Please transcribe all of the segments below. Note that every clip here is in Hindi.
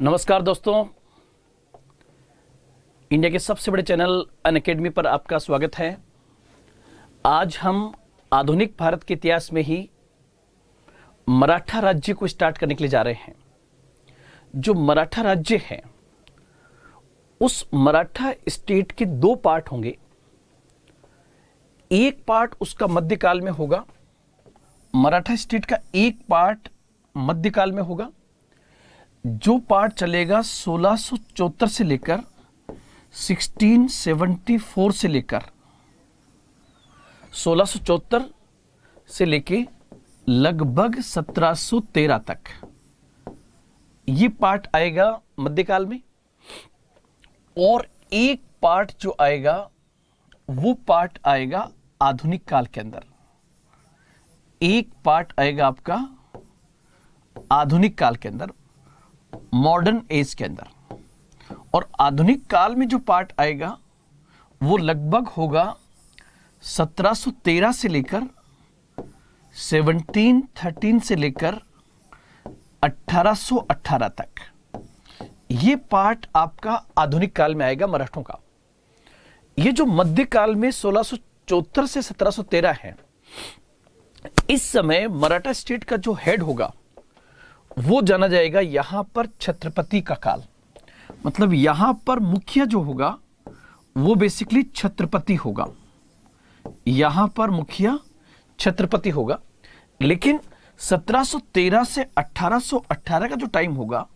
नमस्कार दोस्तों, इंडिया के सबसे बड़े चैनल अनअकैडमी पर आपका स्वागत है। आज हम आधुनिक भारत के इतिहास में ही मराठा राज्य को स्टार्ट करने के लिए जा रहे हैं। जो मराठा राज्य है उस मराठा स्टेट के दो पार्ट होंगे। एक पार्ट उसका मध्यकाल में होगा, मराठा स्टेट का एक पार्ट मध्यकाल में होगा। जो पार्ट चलेगा 1674 से लेकर 1674 से लेकर 1674 से लेके लगभग 1713 तक ये पार्ट आएगा मध्यकाल में। और एक पार्ट जो आएगा वो पार्ट आएगा आधुनिक काल के अंदर। एक पार्ट आएगा आपका आधुनिक काल के अंदर, मॉडर्न एज के अंदर। और आधुनिक काल में जो पार्ट आएगा वो लगभग होगा 1713 से लेकर 1713 से लेकर 1818 तक। ये पार्ट आपका आधुनिक काल में आएगा मराठों का। ये जो मध्यकाल में 1674 से 1713 है, इस समय मराठा स्टेट का जो हेड होगा वो जाना जाएगा यहां पर छत्रपति का काल। मतलब यहां पर मुखिया जो होगा वो बेसिकली छत्रपति होगा। यहां पर मुखिया छत्रपति होगा। लेकिन 1713 से 1818 का जो टाइम होगा,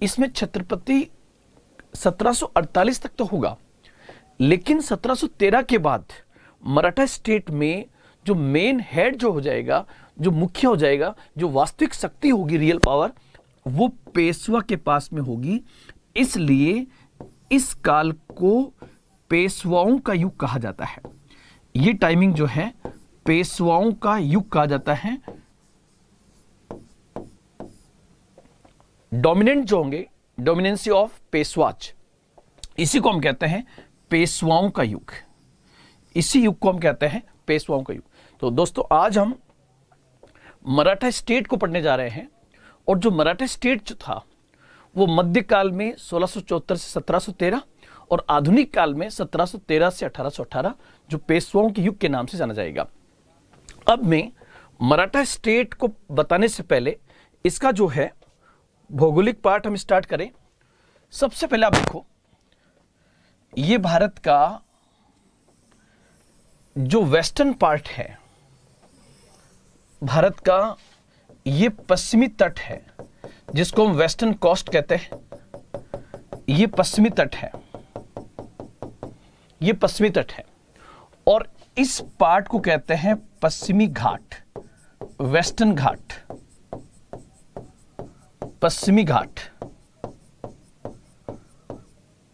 इसमें छत्रपति 1748 तक तो होगा। लेकिन 1713 के बाद मराठा स्टेट में जो मेन हेड जो हो जाएगा, जो मुखिया हो जाएगा, जो वास्तविक शक्ति होगी, रियल पावर, वो पेशवा के पास में होगी। इसलिए इस काल को पेशवाओं का युग कहा जाता है। ये टाइमिंग जो है पेशवाओं का युग कहा जाता है। डोमिनेंट जो होंगे, डोमिनेंसी ऑफ पेशवाज, इसी को हम कहते हैं पेशवाओं का युग। इसी युग को हम कहते हैं पेशवाओं का युग। तो दोस्तों, आज हम मराठा स्टेट को पढ़ने जा रहे हैं। और जो मराठा स्टेट जो था वो मध्यकाल में 1674 से 1713 और आधुनिक काल में 1713 से 1818 जो पेशवाओं के युग के नाम से जाना जाएगा। अब मैं मराठा स्टेट को बताने से पहले इसका जो है भौगोलिक पार्ट हम स्टार्ट करें। सबसे पहले आप देखो, ये भारत का जो वेस्टर्न पार्ट है, भारत का ये पश्चिमी तट है जिसको हम वेस्टर्न कोस्ट कहते हैं। ये पश्चिमी तट है, ये पश्चिमी तट है। और इस पार्ट को कहते हैं पश्चिमी घाट, वेस्टर्न घाट, पश्चिमी घाट,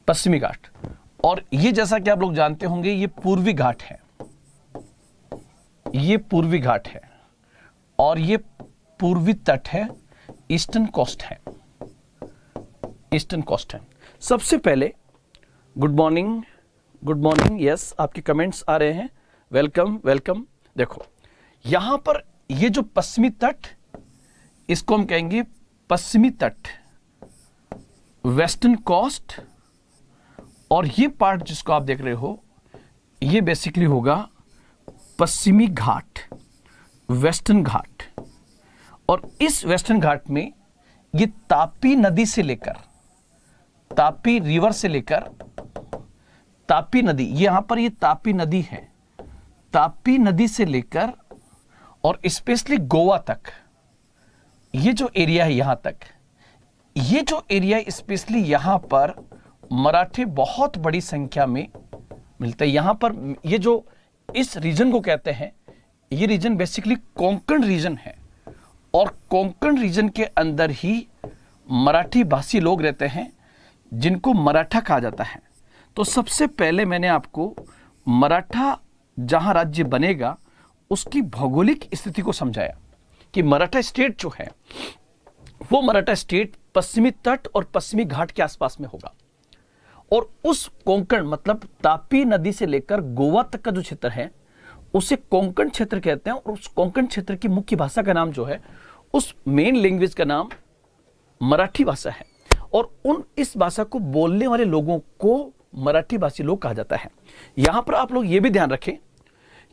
पश्चिमी घाट। और ये जैसा कि आप लोग जानते होंगे, ये पूर्वी घाट है, ये पूर्वी घाट है। और ये पूर्वी तट है, ईस्टर्न कोस्ट है, ईस्टर्न कोस्ट है। सबसे पहले good morning, good morning. Yes, आपके कमेंट्स आ रहे हैं। Welcome welcome. देखो यहां पर ये जो पश्चिमी तट, इसको हम कहेंगे पश्चिमी तट, वेस्टर्न कोस्ट। और ये पार्ट जिसको आप देख रहे हो, ये बेसिकली होगा पश्चिमी घाट, वेस्टर्न घाट। और इस वेस्टर्न घाट में ये तापी नदी से लेकर, तापी रिवर से लेकर, तापी नदी, यहां पर ये तापी नदी है, तापी नदी से लेकर और स्पेशली गोवा तक, ये जो एरिया है यहां तक, ये जो एरिया स्पेशली यहां पर मराठे बहुत बड़ी संख्या में मिलते हैं। यहां पर ये जो इस रीजन को कहते हैं, ये रीजन बेसिकली कोंकण रीजन है। और कोंकण रीजन के अंदर ही मराठी भाषी लोग रहते हैं जिनको मराठा कहा जाता है। तो सबसे पहले मैंने आपको मराठा जहां राज्य बनेगा उसकी भौगोलिक स्थिति को समझाया कि मराठा स्टेट जो है वो मराठा स्टेट पश्चिमी तट और पश्चिमी घाट के आसपास में होगा। और उस कोंकण मतलब तापी नदी से लेकर गोवा तक का जो क्षेत्र है उसे कोंकण क्षेत्र कहते हैं। और उस कोंकण क्षेत्र की मुख्य भाषा का नाम जो है, उस मेन लैंग्वेज का नाम मराठी भाषा है। और उन इस भाषा को बोलने वाले लोगों को मराठी भाषी लोग कहा जाता है। यहां पर आप लोग ये भी ध्यान रखें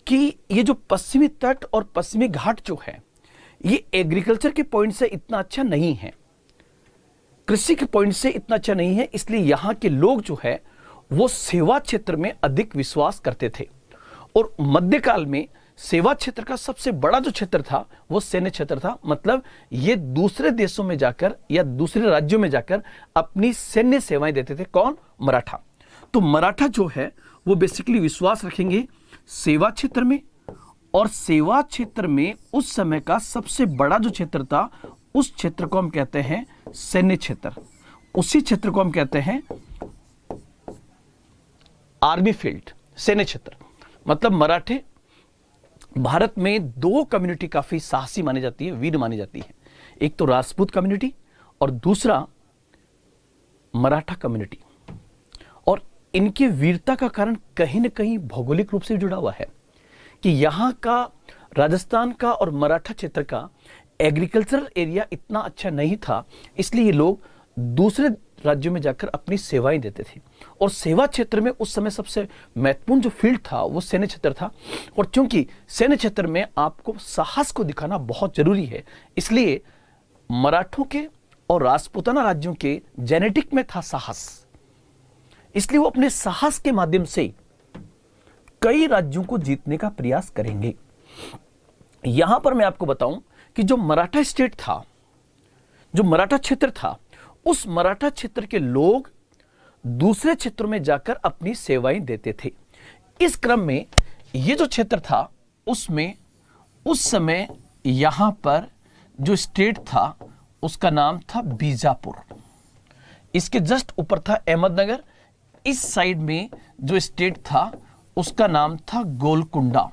कि ये जो पश्चिमी तट और पश्चिमी घाट जो है, ये एग्रीकल्चर के पॉइंट से इतना अच्छा नहीं है, कृषि के पॉइंट से इतना अच्छा नहीं है, इसलिए यहाँ के लोग जो है वो सेवा क्षेत्र में अधिक विश्वास करते थे। और मध्यकाल में सेवा क्षेत्र का सबसे बड़ा जो क्षेत्र था वो सैन्य क्षेत्र था। मतलब ये दूसरे देशों में जाकर या दूसरे राज्यों में जाकर अपनी सैन्य सेवाएं देते थे। कौन? मराठा। तो मराठा जो है वो बेसिकली विश्वास रखेंगे सेवा क्षेत्र में, और सेवा क्षेत्र में उस समय का सबसे बड़ा जो क्षेत्र था उस क्षेत्र को हम कहते हैं सैन्य क्षेत्र। उसी क्षेत्र को हम कहते हैं आर्मी फील्ड, सैन्य क्षेत्र। मतलब मराठे भारत में दो कम्युनिटी काफी साहसी मानी जाती है, वीर मानी जाती है। एक तो राजपूत कम्युनिटी और दूसरा मराठा कम्युनिटी। और इनकी वीरता का कारण कहीं ना कहीं भौगोलिक रूप से जुड़ा हुआ है कि यहाँ का राजस्थान का और मराठा क्षेत्र का एग्रीकल्चरल एरिया इतना अच्छा नहीं था, इसलिए ये लोग दूसरे राज्यों में जाकर अपनी सेवाएं देते थे। और सेवा क्षेत्र में उस समय सबसे महत्वपूर्ण जो फील्ड था वो सैन्य क्षेत्र था। और क्योंकि सैन्य क्षेत्र में आपको साहस को दिखाना बहुत जरूरी है, इसलिए मराठों के और राजपूताना राज्यों के जेनेटिक में था साहस, इसलिए वो अपने साहस के माध्यम से कई राज्यों को जीतने का प्रयास करेंगे। यहां पर मैं आपको बताऊं कि जो मराठा स्टेट था, जो मराठा क्षेत्र था, उस मराठा क्षेत्र के लोग दूसरे क्षेत्रों में जाकर अपनी सेवाएं देते थे। इस क्रम में ये जो क्षेत्र था उसमें उस समय यहां पर जो स्टेट था उसका नाम था बीजापुर। इसके जस्ट ऊपर था अहमदनगर। इस साइड में जो स्टेट था उसका नाम था गोलकुंडा।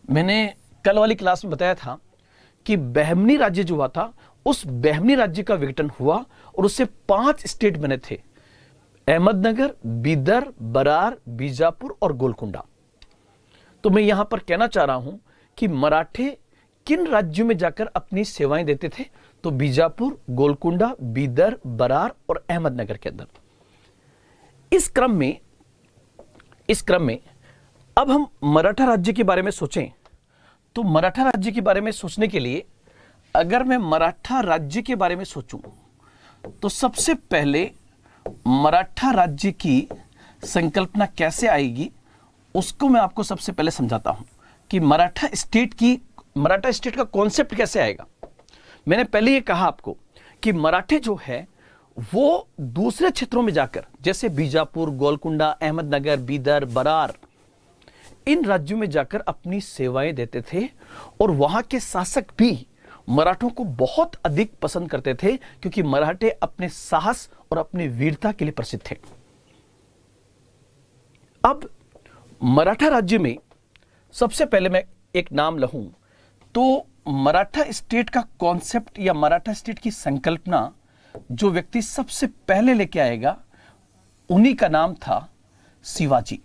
मैंने कल वाली क्लास में बताया था कि बहमनी राज्य जो हुआ था, उस बहमनी राज्य का विघटन हुआ और उससे 5 स्टेट बने थे, अहमदनगर, बीदर, बरार, बीजापुर और गोलकुंडा। तो मैं यहां पर कहना चाह रहा हूं कि मराठे किन राज्यों में जाकर अपनी सेवाएं देते थे, तो बीजापुर, गोलकुंडा, बीदर, बरार और अहमदनगर के अंदर। इस क्रम में अब हम मराठा राज्य के बारे में सोचें, तो मराठा राज्य के बारे में सोचने के लिए अगर मैं मराठा राज्य के बारे में सोचूं तो सबसे पहले मराठा राज्य की संकल्पना कैसे आएगी उसको मैं आपको सबसे पहले समझाता हूं कि मराठा स्टेट का कॉन्सेप्ट कैसे आएगा। मैंने पहले ये कहा आपको कि मराठे जो है वो दूसरे क्षेत्रों में जाकर, जैसे बीजापुर, गोलकुंडा, अहमदनगर, बीदर, बरार, इन राज्यों में जाकर अपनी सेवाएं देते थे। और वहां के शासक भी मराठों को बहुत अधिक पसंद करते थे क्योंकि मराठे अपने साहस और अपनी वीरता के लिए प्रसिद्ध थे। अब मराठा राज्य में सबसे पहले मैं एक नाम लूं तो मराठा स्टेट का कॉन्सेप्ट या मराठा स्टेट की संकल्पना जो व्यक्ति सबसे पहले लेके आएगा उन्हीं का नाम था शिवाजी।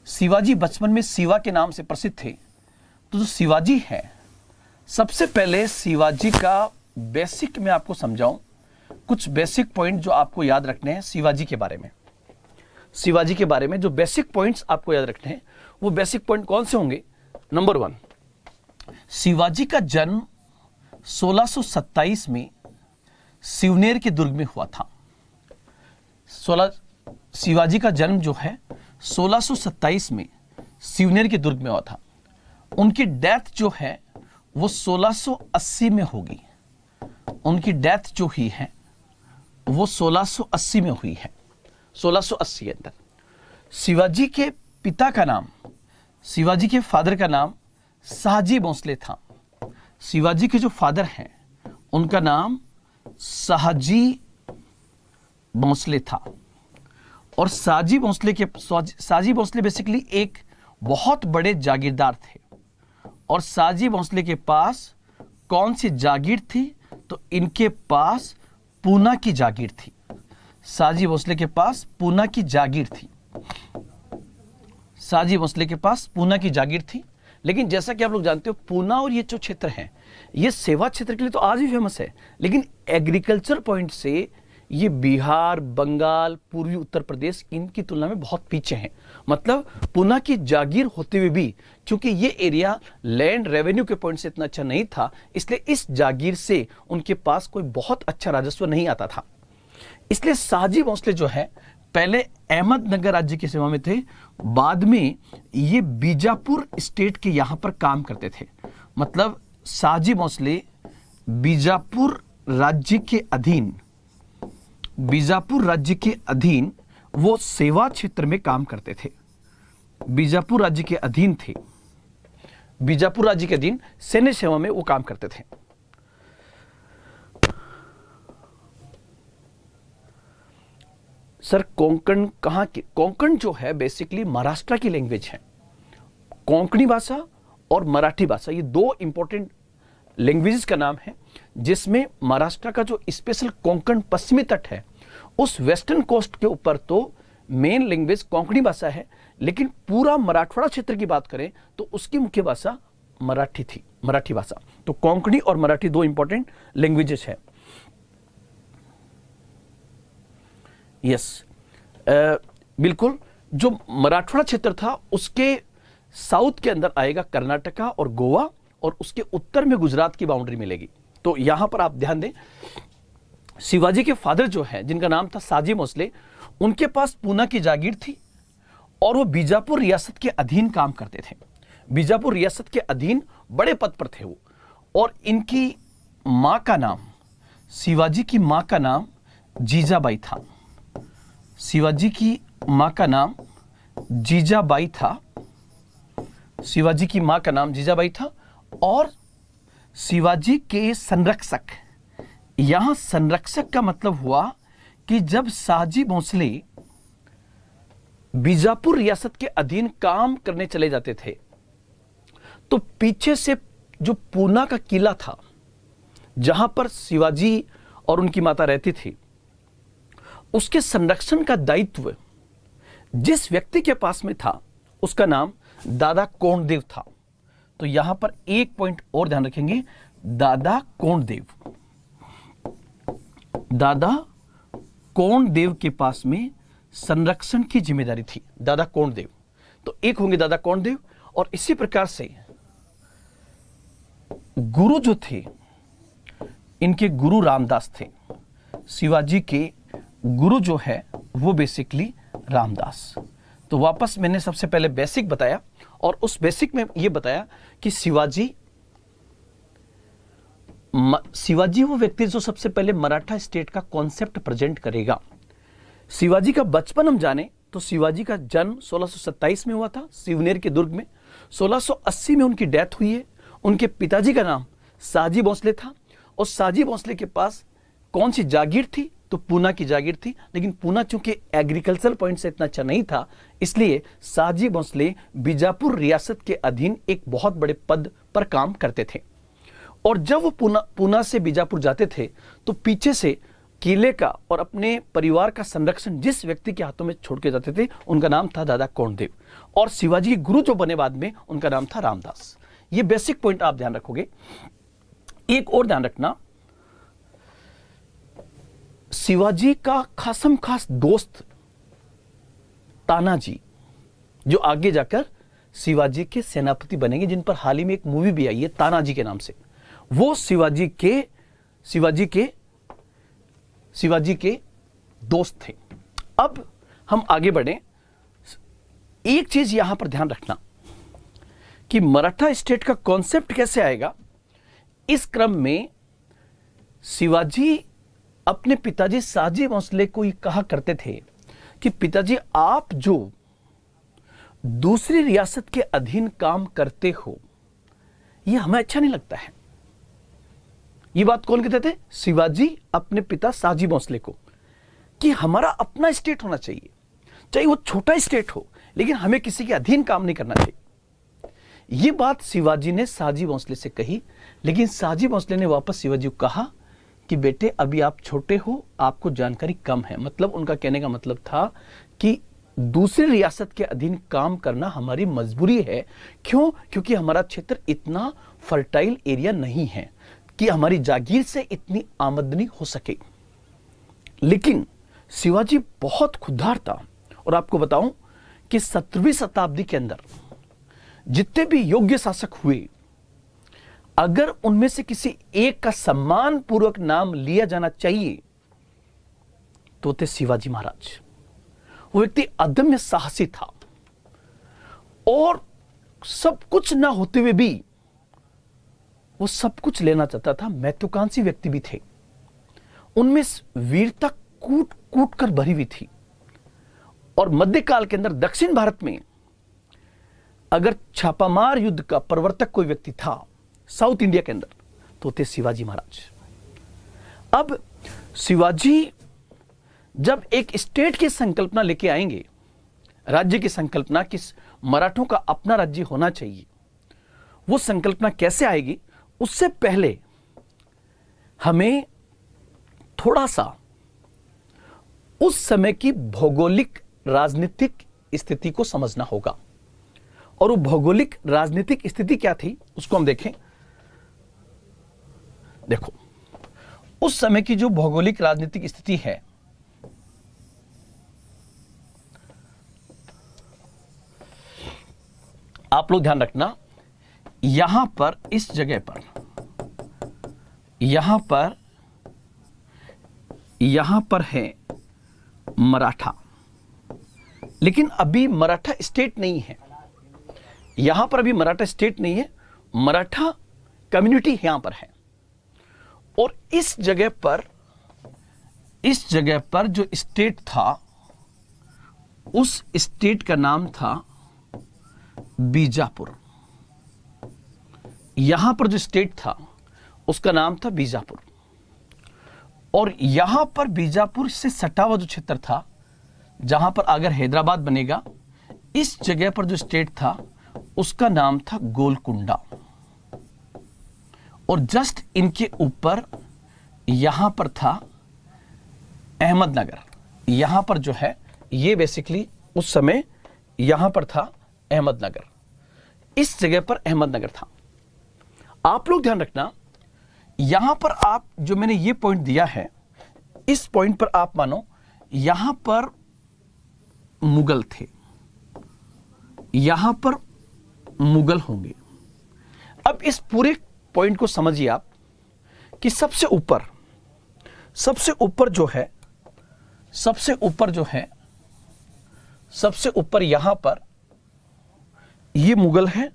शिवाजी बचपन में शिवा के नाम से प्रसिद्ध थे। तो जो शिवाजी है, सबसे पहले शिवाजी का बेसिक मैं आपको समझाऊं, कुछ बेसिक पॉइंट जो आपको याद रखने हैं शिवाजी के बारे में। शिवाजी के बारे में जो बेसिक पॉइंट्स आपको याद रखने हैं वो बेसिक पॉइंट कौन से होंगे? नंबर 1, शिवाजी का जन्म 1627 में सिवनेर के दुर्ग में हुआ था। शिवाजी का जन्म जो है 1627 में सिवनेर के दुर्ग में हुआ था। उनकी डेथ जो है वो 1680 में होगी। उनकी डेथ जो ही है वो 1680 में हुई है, 1680 के अंदर। शिवाजी के पिता का नाम, शिवाजी के फादर का नाम शाहजी भोंसले था। शिवाजी के जो फादर हैं उनका नाम शाहजी भोंसले था। और शाहजी भोंसले बेसिकली एक बहुत बड़े जागीरदार थे। और शाहजी भोंसले के पास कौन सी जागीर थी? तो इनके पास पूना की जागीर थी। शाहजी भोंसले के पास पूना की जागीर थी। शाहजी भोंसले के पास पूना की जागीर थी। लेकिन जैसा कि आप लोग जानते हो पूना और ये जो क्षेत्र हैं ये सेवा क्षेत्र के लिए तो आज भी फेमस है, लेकिन एग्रीकल्चर पॉइंट से ये बिहार, बंगाल, पूर्वी उत्तर प्रदेश इनकी तुलना में बहुत पीछे हैं। मतलब पूना की जागीर होते हुए भी क्योंकि ये एरिया लैंड रेवेन्यू के पॉइंट से इतना अच्छा नहीं था, इसलिए इस जागीर से उनके पास कोई बहुत अच्छा राजस्व नहीं आता था। इसलिए शाहजी भोसले जो है पहले अहमदनगर राज्य की सेवा में थे, बाद में ये बीजापुर स्टेट के यहां पर काम करते थे। मतलब शाहजी भोसले बीजापुर राज्य के अधीन वो सेवा क्षेत्र में काम करते थे। बीजापुर राज्य के अधीन थे, बीजापुर राज्य के अधीन सैन्य सेवा में वो काम करते थे। सर कोंकण कहाँ की? कोंकण जो है बेसिकली महाराष्ट्र की लैंग्वेज है। कोंकणी भाषा और मराठी भाषा ये दो इंपॉर्टेंट लैंग्वेजेस का नाम है, जिसमें महाराष्ट्र का जो स्पेशल कोंकण पश्चिमी तट है उस वेस्टर्न कोस्ट के ऊपर तो मेन लैंग्वेज कोंकणी भाषा है, लेकिन पूरा मराठवाड़ा क्षेत्र की बात करें तो उसकी मुख्य भाषा मराठी थी, मराठी भाषा। तो कोंकणी और मराठी दो इंपॉर्टेंट लैंग्वेजेस है। यस बिल्कुल, जो मराठवाड़ा क्षेत्र था उसके साउथ के अंदर आएगा कर्नाटका और गोवा, और उसके उत्तर में गुजरात की बाउंड्री मिलेगी। तो यहां पर आप ध्यान दें, शिवाजी के फादर जो है जिनका नाम था शाहजी भोसले, उनके पास पूना की जागीर थी और वो बीजापुर रियासत के अधीन काम करते थे। बीजापुर रियासत के अधीन बड़े पद पर थे वो। और इनकी मां का नाम, शिवाजी की मां का नाम जीजाबाई था। शिवाजी की मां का नाम जीजाबाई था। शिवाजी की मां का नाम जीजाबाई था। और शिवाजी के संरक्षक, यहां संरक्षक का मतलब हुआ कि जब शाहजी भोसले बीजापुर रियासत के अधीन काम करने चले जाते थे तो पीछे से जो पूना का किला था जहां पर शिवाजी और उनकी माता रहती थी, उसके संरक्षण का दायित्व जिस व्यक्ति के पास में था उसका नाम दादा कोंडदेव था। तो यहां पर एक पॉइंट और ध्यान रखेंगे, दादा कोंडदेव। दादा कोंडदेव के पास में संरक्षण की जिम्मेदारी थी, दादा कोंडदेव। तो एक होंगे दादा कोंडदेव। और इसी प्रकार से गुरु जो थे, इनके गुरु रामदास थे। शिवाजी के गुरु जो है वो बेसिकली रामदास। तो वापस मैंने सबसे पहले बेसिक बताया, और उस बेसिक में यह बताया कि शिवाजी वो व्यक्ति जो सबसे पहले मराठा स्टेट का कॉन्सेप्ट प्रेजेंट करेगा। शिवाजी का बचपन हम जाने तो शिवाजी का जन्म 1627 में हुआ था शिवनेर के दुर्ग में। 1680 में उनकी डेथ हुई है। उनके पिताजी का नाम शाहजी भोसले था, और शाहजी भोसले के पास कौन सी जागीर थी? तो पूना की जागीर थी। लेकिन पूना चूंकि एग्रीकल्चर पॉइंट से इतना अच्छा नहीं था, इसलिए शाहजी भोसले बीजापुर रियासत के अधीन एक बहुत बड़े पद पर काम करते थे। और जब वो पूना से बीजापुर जाते थे तो पीछे से किले का और अपने परिवार का संरक्षण जिस व्यक्ति के हाथों में छोड़ के जाते थे उनका नाम था दादा कोंडदेव। और शिवाजी के गुरु जो बने बाद में उनका नाम था रामदास। ये बेसिक पॉइंट आप ध्यान रखोगे। एक और ध्यान रखना, शिवाजी का खासम खास दोस्त तानाजी, जो आगे जाकर शिवाजी के सेनापति बनेंगे, जिन पर हाल ही में एक मूवी भी आई है तानाजी के नाम से, वो शिवाजी के दोस्त थे। अब हम आगे बढ़े। एक चीज यहां पर ध्यान रखना कि मराठा स्टेट का कॉन्सेप्ट कैसे आएगा। इस क्रम में शिवाजी अपने पिताजी शाहजी भोसले को ये कहा करते थे कि पिताजी, आप जो दूसरी रियासत के अधीन काम करते हो ये हमें अच्छा नहीं लगता है। ये बात कौन कहते थे? शिवाजी अपने पिता शाहजी भोसले को, कि हमारा अपना स्टेट होना चाहिए, चाहे वो छोटा स्टेट हो, लेकिन हमें किसी के अधीन काम नहीं करना चाहिए। ये बात शिवाजी ने शाहजी भोसले से कही, लेकिन शाहजी भोसले ने वापस शिवाजी को कहा कि बेटे अभी आप छोटे हो, आपको जानकारी कम है। मतलब उनका कहने का मतलब था कि दूसरी रियासत के अधीन काम करना हमारी मजबूरी है। क्यों? क्योंकि हमारा क्षेत्र इतना फर्टाइल एरिया नहीं है कि हमारी जागीर से इतनी आमदनी हो सके। लेकिन शिवाजी बहुत खुददार था। और आपको बताऊं कि 17वीं शताब्दी के अंदर जितने भी योग्य शासक हुए, अगर उनमें से किसी एक का सम्मान पूर्वक नाम लिया जाना चाहिए तो थे शिवाजी महाराज। वो व्यक्ति अदम्य साहसी था और सब कुछ ना होते हुए भी वो सब कुछ लेना चाहता था। महत्वाकांक्षी व्यक्ति भी थे। उनमें वीरता कूट कूट कर भरी हुई थी। और मध्यकाल के अंदर दक्षिण भारत में अगर छापामार युद्ध का प्रवर्तक कोई व्यक्ति था साउथ इंडिया के अंदर तो थे शिवाजी महाराज। अब शिवाजी जब एक स्टेट की संकल्पना लेके आएंगे, राज्य की संकल्पना कि मराठों का अपना राज्य होना चाहिए, वो संकल्पना कैसे आएगी उससे पहले हमें थोड़ा सा उस समय की भौगोलिक राजनीतिक स्थिति को समझना होगा। और वो भौगोलिक राजनीतिक स्थिति क्या थी उसको हम देखें। देखो, उस समय की जो भौगोलिक राजनीतिक स्थिति है, आप लोग ध्यान रखना, यहां पर इस जगह पर यहां पर है मराठा, लेकिन अभी मराठा स्टेट नहीं है। यहां पर अभी मराठा स्टेट नहीं है, मराठा कम्युनिटी यहां पर है। और इस जगह पर जो स्टेट था, उस स्टेट का नाम था बीजापुर। यहां पर जो स्टेट था उसका नाम था बीजापुर। और यहां पर बीजापुर से सटा हुआ जो क्षेत्र था, जहां पर अगर हैदराबाद बनेगा, इस जगह पर जो स्टेट था उसका नाम था गोलकुंडा। और जस्ट इनके ऊपर यहां पर था अहमदनगर। यहां पर जो है ये बेसिकली उस समय यहां पर था अहमदनगर। इस जगह पर अहमदनगर था। आप लोग ध्यान रखना, यहां पर आप जो मैंने ये पॉइंट दिया है, इस पॉइंट पर आप मानो यहां पर मुगल थे, यहां पर मुगल होंगे। अब इस पूरे पॉइंट को समझिए आप कि सबसे ऊपर यहां पर ये मुगल है,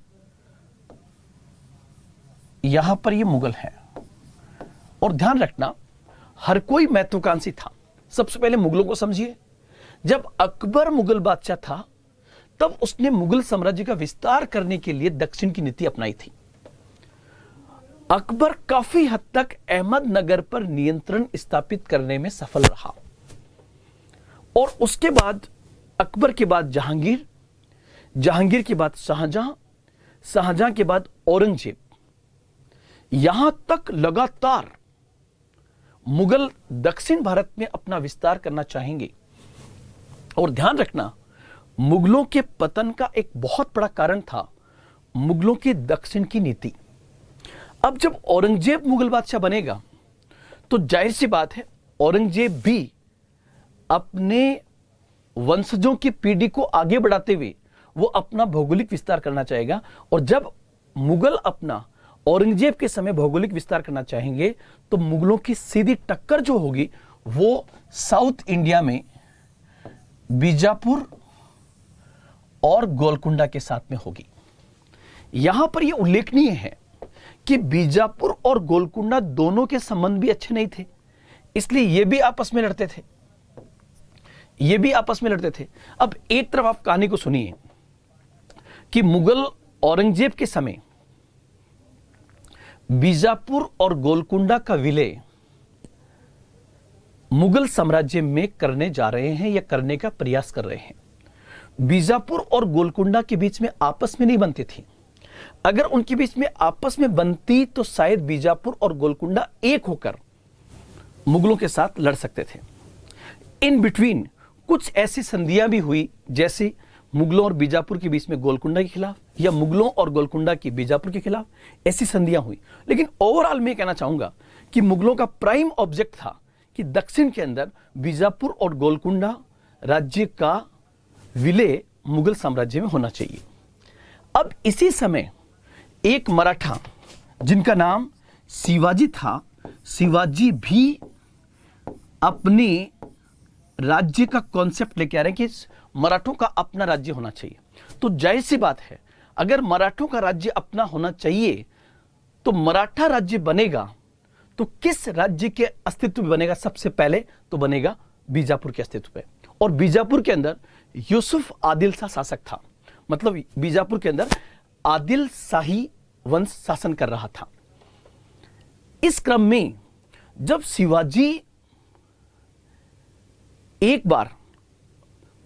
यहां पर ये मुगल है। और ध्यान रखना, हर कोई महत्वाकांक्षी था। सबसे पहले मुगलों को समझिए। जब अकबर मुगल बादशाह था तब उसने मुगल साम्राज्य का विस्तार करने के लिए दक्षिण की नीति अपनाई थी। अकबर काफी हद तक अहमदनगर पर नियंत्रण स्थापित करने में सफल रहा। और उसके बाद अकबर के बाद जहांगीर, जहांगीर के बाद शाहजहां, शाहजहां के बाद औरंगजेब, यहां तक लगातार मुगल दक्षिण भारत में अपना विस्तार करना चाहेंगे। और ध्यान रखना, मुगलों के पतन का एक बहुत बड़ा कारण था मुगलों की दक्षिण की नीति। अब जब औरंगजेब मुगल बादशाह बनेगा तो जाहिर सी बात है औरंगजेब भी अपने वंशजों की पीढ़ी को आगे बढ़ाते हुए वो अपना भौगोलिक विस्तार करना चाहेगा। और जब मुगल अपना औरंगजेब के समय भौगोलिक विस्तार करना चाहेंगे तो मुगलों की सीधी टक्कर जो होगी वो साउथ इंडिया में बीजापुर और गोलकुंडा के साथ में होगी। यहां पर यह उल्लेखनीय है कि बीजापुर और गोलकुंडा दोनों के संबंध भी अच्छे नहीं थे, इसलिए ये भी आपस में लड़ते थे। अब एक तरफ आप कहानी को सुनिए कि मुगल औरंगजेब के समय बीजापुर और गोलकुंडा का विलय मुगल साम्राज्य में करने जा रहे हैं या करने का प्रयास कर रहे हैं। बीजापुर और गोलकुंडा के बीच में आपस में नहीं बनती थी। अगर उनके बीच में आपस में बनती तो शायद बीजापुर और गोलकुंडा एक होकर मुगलों के साथ लड़ सकते थे। इन बिटवीन कुछ ऐसी संधियां भी हुई जैसे मुगलों और बीजापुर के बीच में गोलकुंडा के खिलाफ, या मुगलों और गोलकुंडा की बीजापुर के खिलाफ, ऐसी संधियां हुई। लेकिन ओवरऑल मैं कहना चाहूंगा कि मुगलों का प्राइम ऑब्जेक्ट था कि दक्षिण के अंदर बीजापुर और गोलकुंडा राज्य का विलय मुगल साम्राज्य में होना चाहिए। अब इसी समय एक मराठा जिनका नाम शिवाजी था, शिवाजी भी अपने राज्य का कॉन्सेप्ट लेके आ रहे हैं कि मराठों का अपना राज्य होना चाहिए। तो जाहिर सी बात है, अगर मराठों का राज्य अपना होना चाहिए तो मराठा राज्य बनेगा तो किस राज्य के अस्तित्व में बनेगा? सबसे पहले तो बनेगा बीजापुर के अस्तित्व पे। और बीजापुर के अंदर यूसुफ आदिल शाह शासक था, मतलब बीजापुर के अंदर आदिल शाही वंश शासन कर रहा था। इस क्रम में जब शिवाजी एक बार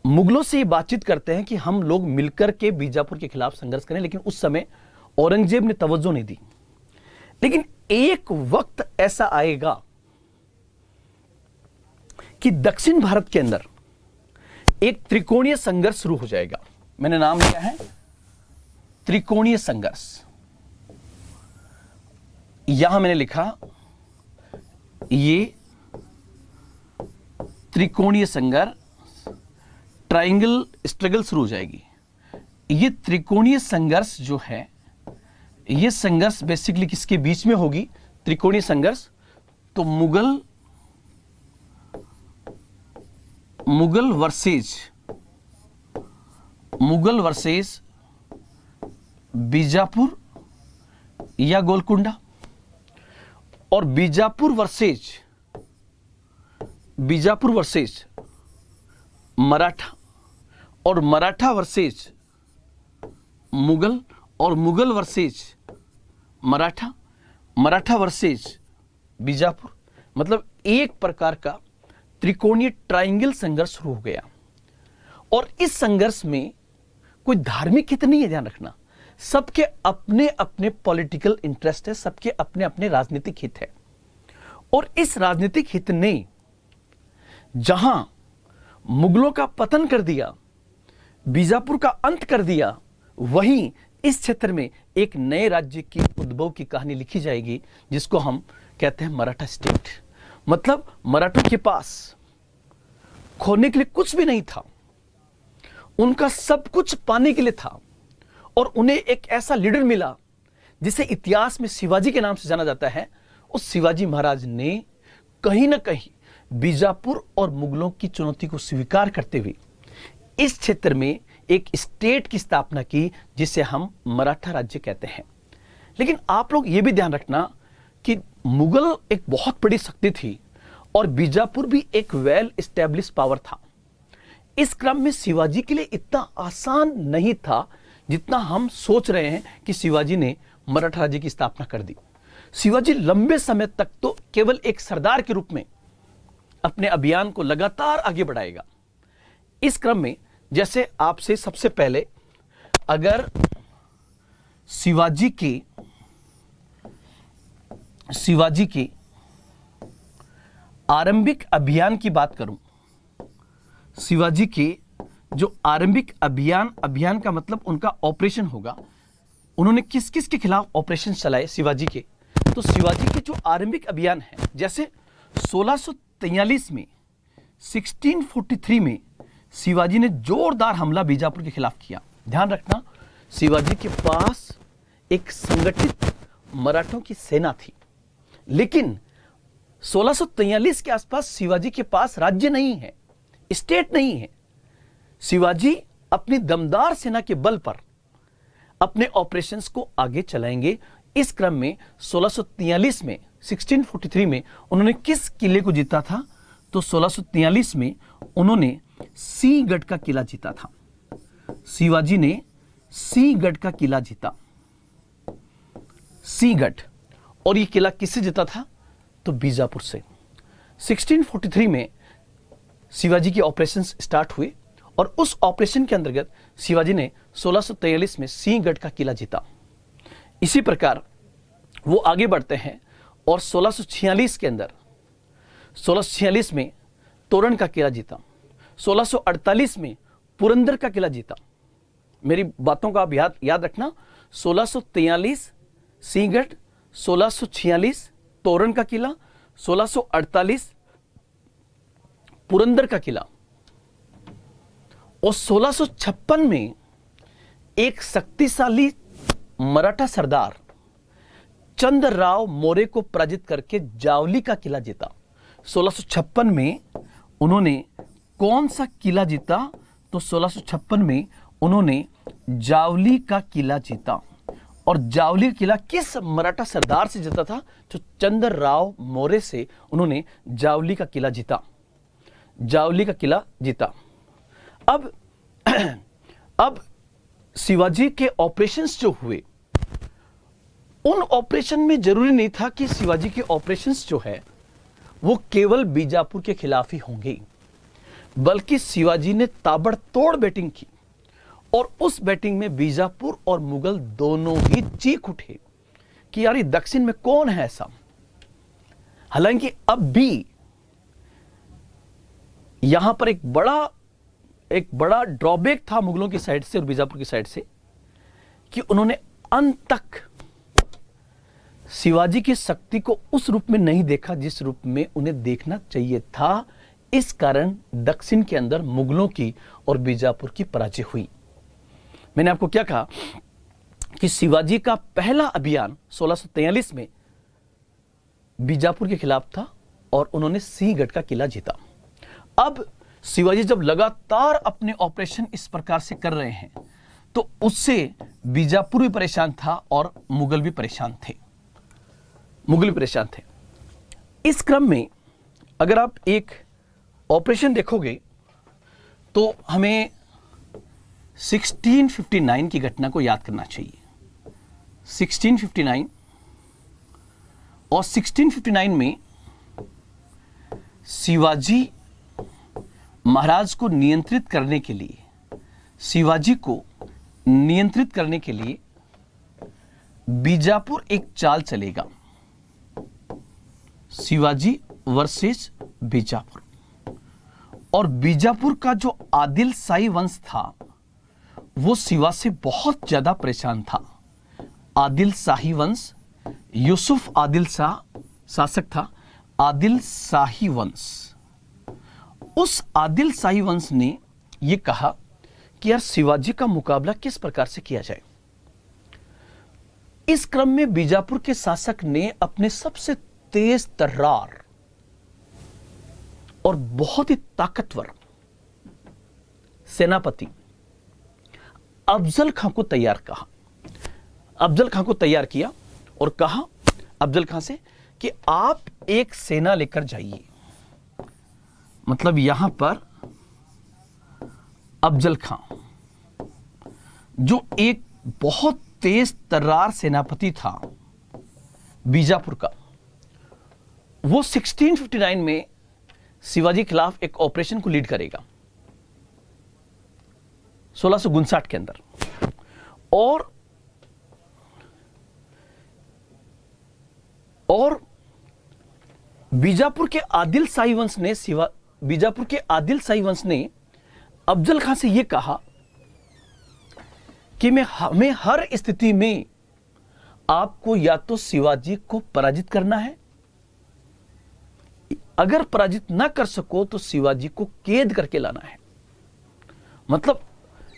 मुगलों से ये बातचीत करते हैं कि हम लोग मिलकर के बीजापुर के खिलाफ संघर्ष करें, लेकिन उस समय औरंगजेब ने तवज्जो नहीं दी। लेकिन एक वक्त ऐसा आएगा कि दक्षिण भारत के अंदर एक त्रिकोणीय संघर्ष शुरू हो जाएगा। मैंने नाम लिया है त्रिकोणीय संघर्ष। यहां मैंने लिखा ये त्रिकोणीय संघर्ष, ट्रायंगल स्ट्रगल शुरू हो जाएगी। ये त्रिकोणीय संघर्ष जो है, ये संघर्ष बेसिकली किसके बीच में होगी? त्रिकोणीय संघर्ष तो मुगल वर्सेस बीजापुर या गोलकुंडा, और बीजापुर वर्सेस मराठा, और मराठा वर्सेस मुगल, और मुगल वर्सेस मराठा, मराठा वर्सेस बीजापुर। मतलब एक प्रकार का त्रिकोणीय ट्रायंगल संघर्ष शुरू हो गया। और इस संघर्ष में कोई धार्मिक हित नहीं है, ध्यान रखना। सबके अपने अपने पॉलिटिकल इंटरेस्ट है, सबके अपने अपने राजनीतिक हित है। और इस राजनीतिक हित ने जहां मुगलों का पतन कर दिया, बीजापुर का अंत कर दिया, वहीं इस क्षेत्र में एक नए राज्य की उद्भव की कहानी लिखी जाएगी, जिसको हम कहते हैं मराठा स्टेट। मतलब मराठों के पास खोने के लिए कुछ भी नहीं था, उनका सब कुछ पाने के लिए था। और उन्हें एक ऐसा लीडर मिला जिसे इतिहास में शिवाजी के नाम से जाना जाता है। उस शिवाजी महाराज ने कहीं ना कहीं बीजापुर और मुगलों की चुनौती को स्वीकार करते हुए इस क्षेत्र में एक स्टेट की स्थापना की, जिसे हम मराठा राज्य कहते हैं। लेकिन आप लोग ये भी ध्यान रखना कि मुगल एक बहुत बड़ी शक्ति थी और बीजापुर भी एक वेल एस्टेब्लिश पावर था। इस क्रम में शिवाजी के लिए इतना आसान नहीं था जितना हम सोच रहे हैं कि शिवाजी ने मराठा राज्य की स्थापना कर दी। शिवाजी लंबे समय तक तो केवल एक सरदार के रूप में अपने अभियान को लगातार आगे बढ़ाएगा। इस क्रम में जैसे आपसे सबसे पहले अगर शिवाजी के आरंभिक अभियान की बात करूं, शिवाजी के जो आरंभिक अभियान का मतलब उनका ऑपरेशन होगा, उन्होंने किस किस के खिलाफ ऑपरेशन चलाए शिवाजी के। तो शिवाजी के जो आरंभिक अभियान है, जैसे 1643 में 1643 में शिवाजी ने जोरदार हमला बीजापुर के खिलाफ किया। ध्यान रखना, शिवाजी के पास एक संगठित मराठों की सेना थी, लेकिन 1643 के आसपास शिवाजी के पास राज्य नहीं है, स्टेट नहीं है। शिवाजी अपनी दमदार सेना के बल पर अपने ऑपरेशंस को आगे चलाएंगे। इस क्रम में 1643 में 1643 में उन्होंने किस किले को जीता था? तो 1643 में उन्होंने सिंहगढ़ का किला जीता था। शिवाजी ने सिंहगढ़ का किला जीता, सिंहगढ़। और ये किला किससे जीता था? तो बीजापुर से। 1643 में शिवाजी के ऑपरेशंस स्टार्ट हुए और उस ऑपरेशन के अंतर्गत शिवाजी ने 1643 में सिंहगढ़ का किला जीता। इसी प्रकार वो आगे बढ़ते हैं और 1646 के अंदर 1646 में तोरण का किला जीता। 1648 में पुरंदर का किला जीता। मेरी बातों का आप याद रखना। 1643 सिंहगढ़, 1646 तोरण का किला, 1648 पुरंदर का किला, और 1656 में एक शक्तिशाली मराठा सरदार चंद्रराव मौर्य को पराजित करके जावली का किला जीता। 1656 में उन्होंने कौन सा किला जीता? तो 1656 में उन्होंने जावली का किला जीता। और जावली का किला किस मराठा सरदार से जीता था? जो चंद्रराव मौर्य से उन्होंने जावली का किला जीता। जावली का किला जीता। अब शिवाजी के ऑपरेशंस जो हुए, उन ऑपरेशन में जरूरी नहीं था कि शिवाजी के ऑपरेशंस जो है वो केवल बीजापुर के खिलाफ ही होंगे, बल्कि शिवाजी ने ताबड़तोड़ बैटिंग की और उस बैटिंग में बीजापुर और मुगल दोनों ही चीख उठे कि यार ये दक्षिण में कौन है ऐसा। हालांकि अब भी यहां पर एक बड़ा ड्रॉबैक था मुगलों की साइड से और बीजापुर की साइड से कि उन्होंने अंत तक शिवाजी की शक्ति को उस रूप में नहीं देखा जिस रूप में उन्हें देखना चाहिए था। इस कारण दक्षिण के अंदर मुगलों की और बीजापुर की पराजय हुई। मैंने आपको क्या कहा कि शिवाजी का पहला अभियान 1643 में बीजापुर के खिलाफ था और उन्होंने सिंहगढ़ का किला जीता। अब शिवाजी जब लगातार अपने ऑपरेशन इस प्रकार से कर रहे हैं तो उससे बीजापुर भी परेशान था और मुगल भी परेशान थे। इस क्रम में अगर आप एक ऑपरेशन देखोगे तो हमें 1659 की घटना को याद करना चाहिए। 1659 और 1659 में शिवाजी महाराज को नियंत्रित करने के लिए, बीजापुर एक चाल चलेगा। शिवाजी वर्सेस बीजापुर। और बीजापुर का जो आदिल शाही वंश था वो शिवा से बहुत ज्यादा परेशान था। आदिल शाही वंश, यूसुफ आदिल शाह शासक था। आदिल शाही वंश, उस आदिल शाही वंश ने यह कहा कि यार शिवाजी का मुकाबला किस प्रकार से किया जाए। इस क्रम में बीजापुर के शासक ने अपने सबसे तेज तर्रार और बहुत ही ताकतवर सेनापति अफजल खां को तैयार किया और कहा अफजल खां से कि आप एक सेना लेकर जाइए। मतलब यहां पर अफजल खां जो एक बहुत तेज तर्रार सेनापति था बीजापुर का, वो 1659 में शिवाजी के खिलाफ एक ऑपरेशन को लीड करेगा 1659 के अंदर। और बीजापुर के आदिल शाही वंश ने अफजल खां से यह कहा कि हमें हर स्थिति में आपको या तो शिवाजी को पराजित करना है, अगर पराजित ना कर सको तो शिवाजी को कैद करके लाना है। मतलब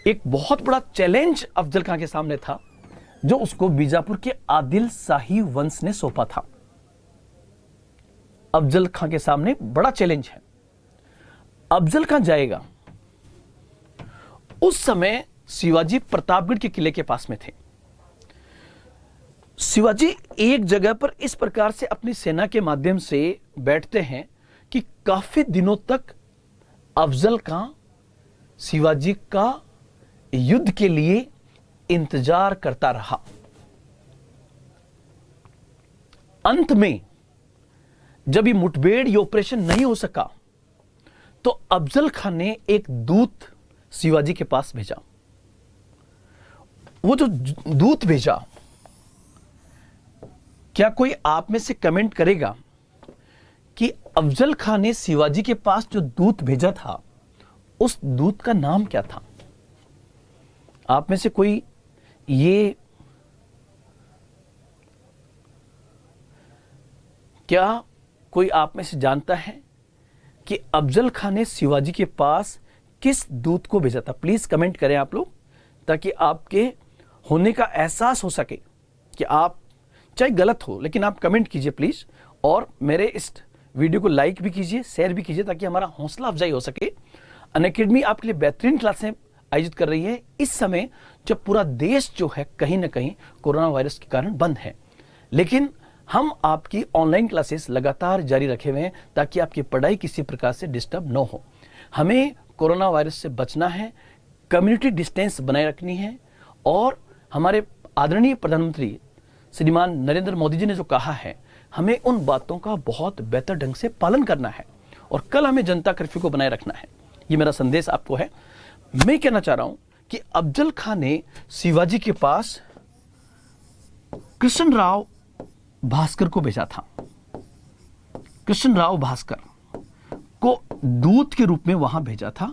एक बहुत बड़ा चैलेंज अफजल खां के सामने था जो उसको बीजापुर के आदिल शाही वंश ने सौंपा था। अफजल खां के सामने बड़ा चैलेंज है। अफजल खां जाएगा। उस समय शिवाजी प्रतापगढ़ के किले के पास में थे। शिवाजी एक जगह पर इस प्रकार से अपनी सेना के माध्यम से बैठते हैं कि काफी दिनों तक अफजल खां शिवाजी का युद्ध के लिए इंतजार करता रहा। अंत में जब ये मुठभेड़, ये ऑपरेशन नहीं हो सका तो अफजल खां ने एक दूत शिवाजी के पास भेजा। वो जो दूत भेजा, क्या कोई आप में से कमेंट करेगा कि अफजल खां ने शिवाजी के पास जो दूत भेजा था उस दूत का नाम क्या था? आप में से कोई ये क्या कोई आप में से जानता है कि अफजल खान ने शिवाजी के पास किस दूत को भेजा था? प्लीज कमेंट करें आप लोग, ताकि आपके होने का एहसास हो सके कि आप चाहे गलत हो लेकिन आप कमेंट कीजिए प्लीज, और मेरे इस वीडियो को लाइक भी कीजिए, शेयर भी कीजिए, ताकि हमारा हौसला अफजाई हो सके। अनअकैडमी आपके लिए बेहतरीन क्लासें आयोजित कर रही है इस समय जब पूरा देश जो है कहीं ना कहीं कोरोना वायरस के कारण बंद है, लेकिन हम आपकी ऑनलाइन क्लासेस लगातार जारी रखे हुए हैं ताकि आपकी पढ़ाई किसी प्रकार से डिस्टर्ब न हो। हमें कोरोना वायरस से बचना है, कम्युनिटी डिस्टेंस बनाए रखनी है, और हमारे आदरणीय प्रधानमंत्री श्रीमान नरेंद्र मोदी जी ने जो कहा है, हमें उन बातों का बहुत बेहतर ढंग से पालन करना है, और कल हमें जनता कर्फ्यू को बनाए रखना है। ये मेरा संदेश आपको है। मैं कहना चाह रहा हूं कि अफजल खान ने शिवाजी के पास कृष्णराव भास्कर को भेजा था। कृष्णराव भास्कर को दूत के रूप में वहां भेजा था,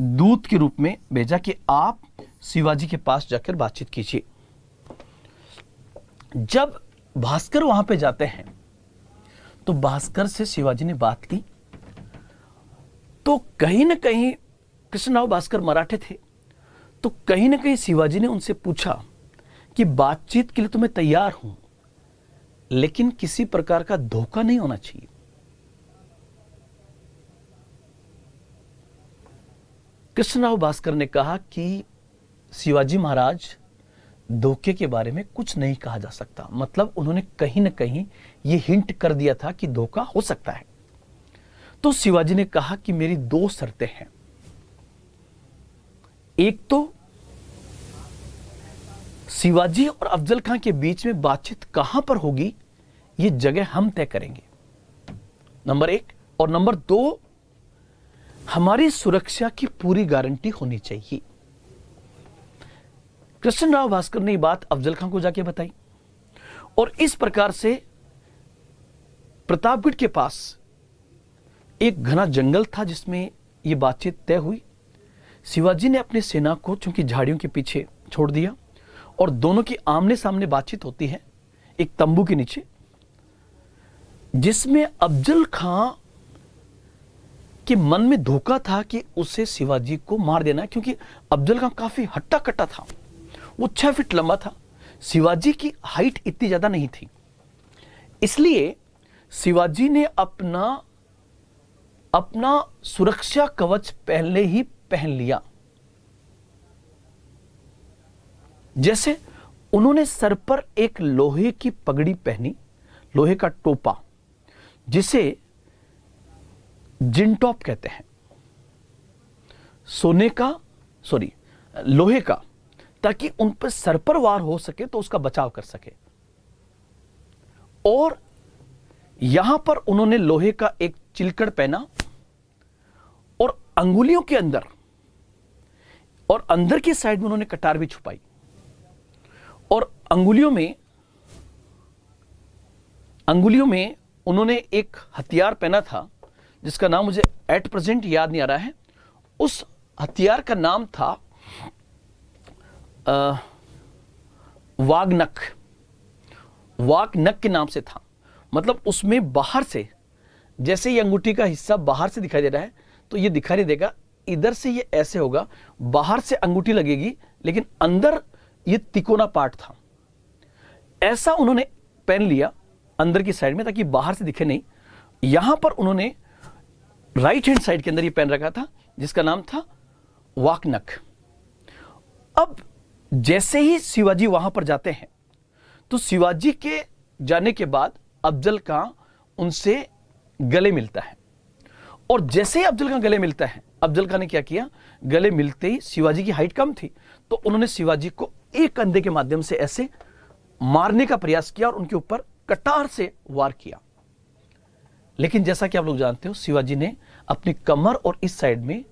दूत के रूप में भेजा कि आप शिवाजी के पास जाकर बातचीत कीजिए। जब भास्कर वहां पे जाते हैं तो भास्कर से शिवाजी ने बात की, तो कहीं ना कहीं कृष्णराव भास्कर मराठे थे, तो कहीं ना कहीं शिवाजी ने उनसे पूछा कि बातचीत के लिए तो मैं तैयार हूं, लेकिन किसी प्रकार का धोखा नहीं होना चाहिए। कृष्णराव भास्कर ने कहा कि शिवाजी महाराज, धोखे के बारे में कुछ नहीं कहा जा सकता। मतलब उन्होंने कहीं ना कहीं यह हिंट कर दिया था कि धोखा हो सकता है। तो शिवाजी ने कहा कि मेरी दो शर्तें हैं। एक तो शिवाजी और अफजल खान के बीच में बातचीत कहां पर होगी, यह जगह हम तय करेंगे, नंबर 1। और नंबर 2, हमारी सुरक्षा की पूरी गारंटी होनी चाहिए। कृष्णराव भास्कर ने यह बात अफजल खान को जाके बताई, और इस प्रकार से प्रतापगढ़ के पास एक घना जंगल था जिसमें यह बातचीत तय हुई। शिवाजी ने अपनी सेना को चूंकि झाड़ियों के पीछे छोड़ दिया, और दोनों की आमने सामने बातचीत होती है एक तंबू के नीचे, जिसमें अफजल खां के मन में धोखा था कि उसे शिवाजी को मार देना है, क्योंकि अफजल खां काफी हट्टा कट्टा था। वो 6 फीट लंबा था, शिवाजी की हाइट इतनी ज्यादा नहीं थी। इसलिए शिवाजी ने अपना सुरक्षा कवच पहले ही पहन लिया। जैसे उन्होंने सर पर एक लोहे की पगड़ी पहनी, लोहे का टोपा, जिसे जिनटॉप कहते हैं, लोहे का, ताकि उन पर सर पर वार हो सके तो उसका बचाव कर सके। और यहां पर उन्होंने लोहे का एक चिलकड़ पहना, और अंगुलियों के अंदर और अंदर की साइड में उन्होंने कटार भी छुपाई, और अंगुलियों में उन्होंने एक हथियार पहना था जिसका नाम मुझे एट प्रेजेंट याद नहीं आ रहा है। उस हथियार का नाम था वागनक के नाम से था। मतलब उसमें बाहर से, जैसे ये अंगूठी का हिस्सा बाहर से दिखाई दे रहा है, तो ये दिखाई नहीं देगा, इधर से ये ऐसे होगा, बाहर से अंगूठी लगेगी, लेकिन अंदर ये तिकोना पार्ट था। ऐसा उन्होंने पहन लिया अंदर की साइड में, ताकि बाहर से दिखे नहीं। यहां पर उन्होंने राइट हैंड साइड के अंदर ये पहन रखा था, जिसका नाम था वाकनक। अब जैसे ही शिवाजी वहां पर जाते हैं, तो शिवाजी के जाने के बाद अफजल खां उनसे गले मिलता है, और जैसे ही अफजल खां गले मिलता है, अफजल खां ने क्या किया, गले मिलते ही, शिवाजी की हाइट कम थी, तो उन्होंने शिवाजी को एक कंधे के माध्यम से ऐसे मारने का प्रयास किया और उनके ऊपर कटार से वार किया। लेकिन जैसा कि आप लोग जानते हो, शिवाजी ने अपनी कमर और इस साइड में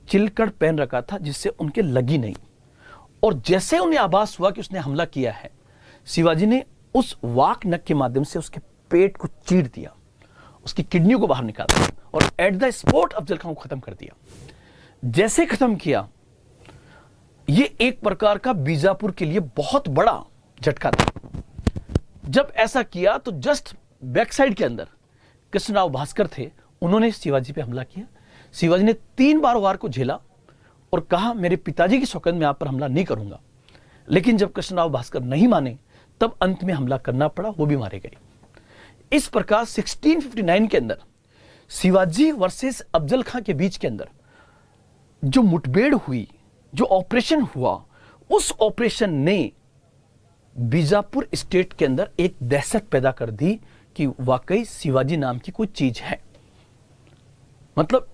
चिलकड़ पहन रखा था, जिससे उनके लगी नहीं। और जैसे उन्हें आभास हुआ कि उसने हमला किया है, शिवाजी ने उस वाक नख के माध्यम से उसके पेट को चीर दिया, उसकी किडनियों को बाहर निकाला, और at the spot Afzal Khan को खत्म कर दिया। जैसे खत्म किया, ये एक प्रकार का बीजापुर के लिए बहुत बड़ा झटका था। जब ऐसा किया तो जस्ट बैक साइड के अंदर कृष्णराव भास्कर थे, उन्होंने शिवाजी पे हमला किया। शिवाजी ने 3 बार वार को झेला और कहा मेरे पिताजी की सौगंध में आप पर हमला नहीं करूंगा। लेकिन जब कृष्णराव भास्कर नहीं माने तब अंत में हमला करना पड़ा, वो भी मारे गए। इस प्रकार 1659 के अंदर शिवाजी वर्सेस अफजल खां के बीच के अंदर जो मुठभेड़ हुई, जो ऑपरेशन हुआ, उस ऑपरेशन ने बीजापुर स्टेट के अंदर एक दहशत पैदा कर दी कि वाकई शिवाजी नाम की कोई चीज है। मतलब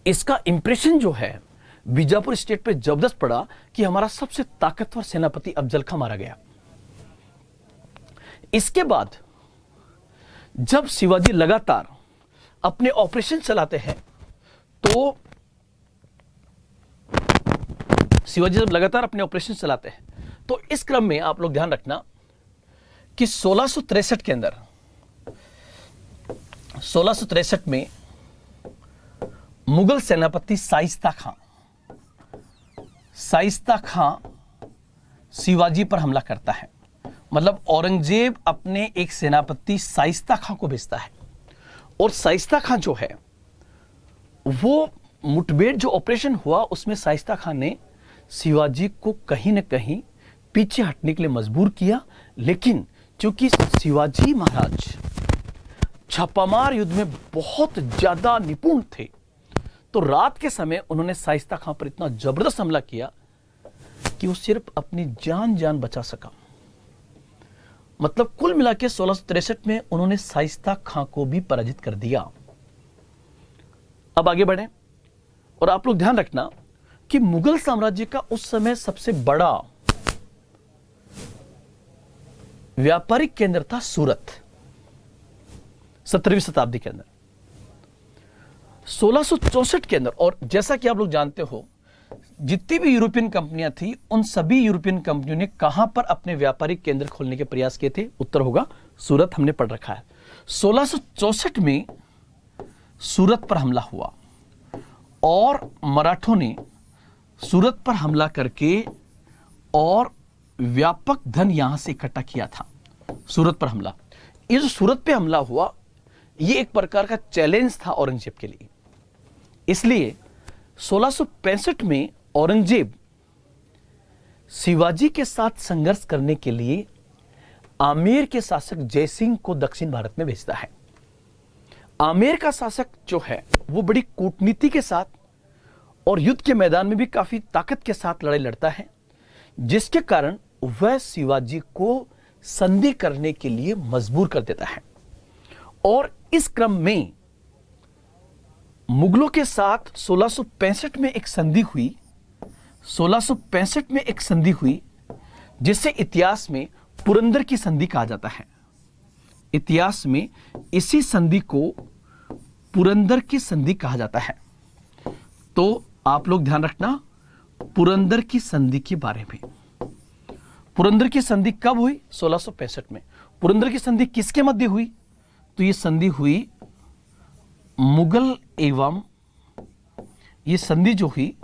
इसका इंप्रेशन जो है बीजापुर स्टेट पे जबरदस्त पड़ा कि हमारा सबसे ताकतवर सेनापति अफजल खां मारा गया। इसके बाद जब शिवाजी लगातार अपने ऑपरेशन चलाते हैं, तो शिवाजी जब लगातार अपने ऑपरेशन चलाते हैं तो इस क्रम में आप लोग ध्यान रखना कि 1663 के अंदर 1663 में मुगल सेनापति शाइस्ता खां शिवाजी पर हमला करता है। मतलब औरंगजेब अपने एक सेनापति शाइस्ता खां को भेजता है, और शाइस्ता खां जो है वो मुठभेड़ जो ऑपरेशन हुआ उसमें शाइस्ता खां ने शिवाजी को कहीं न कहीं पीछे हटने के लिए मजबूर किया। लेकिन क्योंकि शिवाजी महाराज छापामार युद्ध में बहुत ज्यादा निपुण थे, तो रात के समय उन्होंने शाइस्ता खां पर इतना जबरदस्त हमला किया कि वो सिर्फ अपनी जान बचा सका। मतलब कुल मिला के 1663 में उन्होंने शाइस्ता खां को भी पराजित कर दिया। अब आगे बढ़े और आप लोग ध्यान रखना कि मुगल साम्राज्य का उस समय सबसे बड़ा व्यापारिक केंद्र था सूरत, 17वीं शताब्दी के अंदर 1664 के अंदर। और जैसा कि आप लोग जानते हो, जितनी भी यूरोपियन कंपनियां थी, उन सभी यूरोपियन कंपनियों ने कहां पर अपने व्यापारिक केंद्र खोलने के प्रयास किए थे? उत्तर होगा सूरत, हमने पढ़ रखा है। 1664 में सूरत पर हमला हुआ और मराठों ने सूरत पर हमला करके और व्यापक धन यहां से इकट्ठा किया था। सूरत पर हमला, ये जो सूरत पे हमला हुआ, ये एक प्रकार का चैलेंज था औरंगजेब के लिए। इसलिए 1665 में औरंगजेब शिवाजी के साथ संघर्ष करने के लिए आमेर के शासक जयसिंह को दक्षिण भारत में भेजता है। आमेर का शासक जो है वो बड़ी कूटनीति के साथ और युद्ध के मैदान में भी काफी ताकत के साथ लड़ाई लड़ता है, जिसके कारण वह शिवाजी को संधि करने के लिए मजबूर कर देता है। और इस क्रम में मुगलों के साथ 1665 में एक संधि हुई, 1665 में एक संधि हुई जिसे इतिहास में पुरंदर की संधि कहा जाता है। इतिहास में इसी संधि को पुरंदर की संधि कहा जाता है। तो आप लोग ध्यान रखना पुरंदर की संधि के बारे में। पुरंदर की संधि कब हुई? 1665 में। पुरंदर की संधि किसके मध्य हुई? तो ये संधि हुई मुगल एवं, ये संधि जो हुई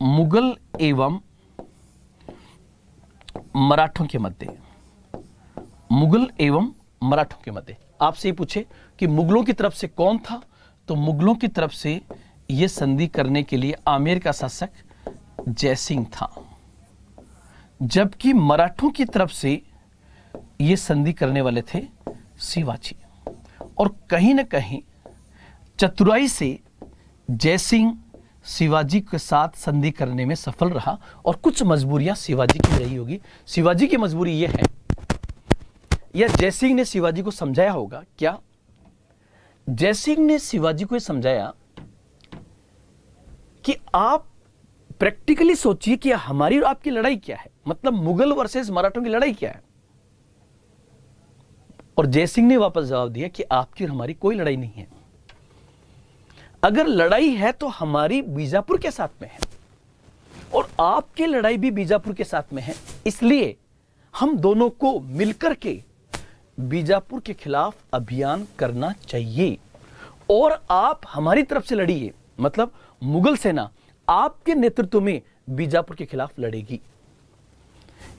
मुगल एवं मराठों के मध्य, मुगल एवं मराठों के मध्य। आपसे ये पूछे कि मुगलों की तरफ से कौन था, तो मुगलों की तरफ से यह संधि करने के लिए आमेर का शासक जयसिंह था, जबकि मराठों की तरफ से यह संधि करने वाले थे शिवाजी। और कहीं ना कहीं चतुराई से जयसिंह शिवाजी के साथ संधि करने में सफल रहा, और कुछ मजबूरियां शिवाजी की रही होगी। शिवाजी की मजबूरी यह है, या जयसिंह ने शिवाजी को समझाया होगा क्या? जयसिंह ने शिवाजी को यह समझाया कि आप प्रैक्टिकली सोचिए कि हमारी और आपकी लड़ाई क्या है, मतलब मुगल वर्सेस मराठों की लड़ाई क्या है। और जयसिंह ने वापस जवाब दिया कि आपकी और हमारी कोई लड़ाई नहीं है। अगर लड़ाई है तो हमारी बीजापुर के साथ में है, और आपकी लड़ाई भी बीजापुर के साथ में है। इसलिए हम दोनों को मिलकर के बीजापुर के खिलाफ अभियान करना चाहिए। और आप हमारी तरफ से लड़िए, मतलब मुगल सेना आपके नेतृत्व में बीजापुर के खिलाफ लड़ेगी।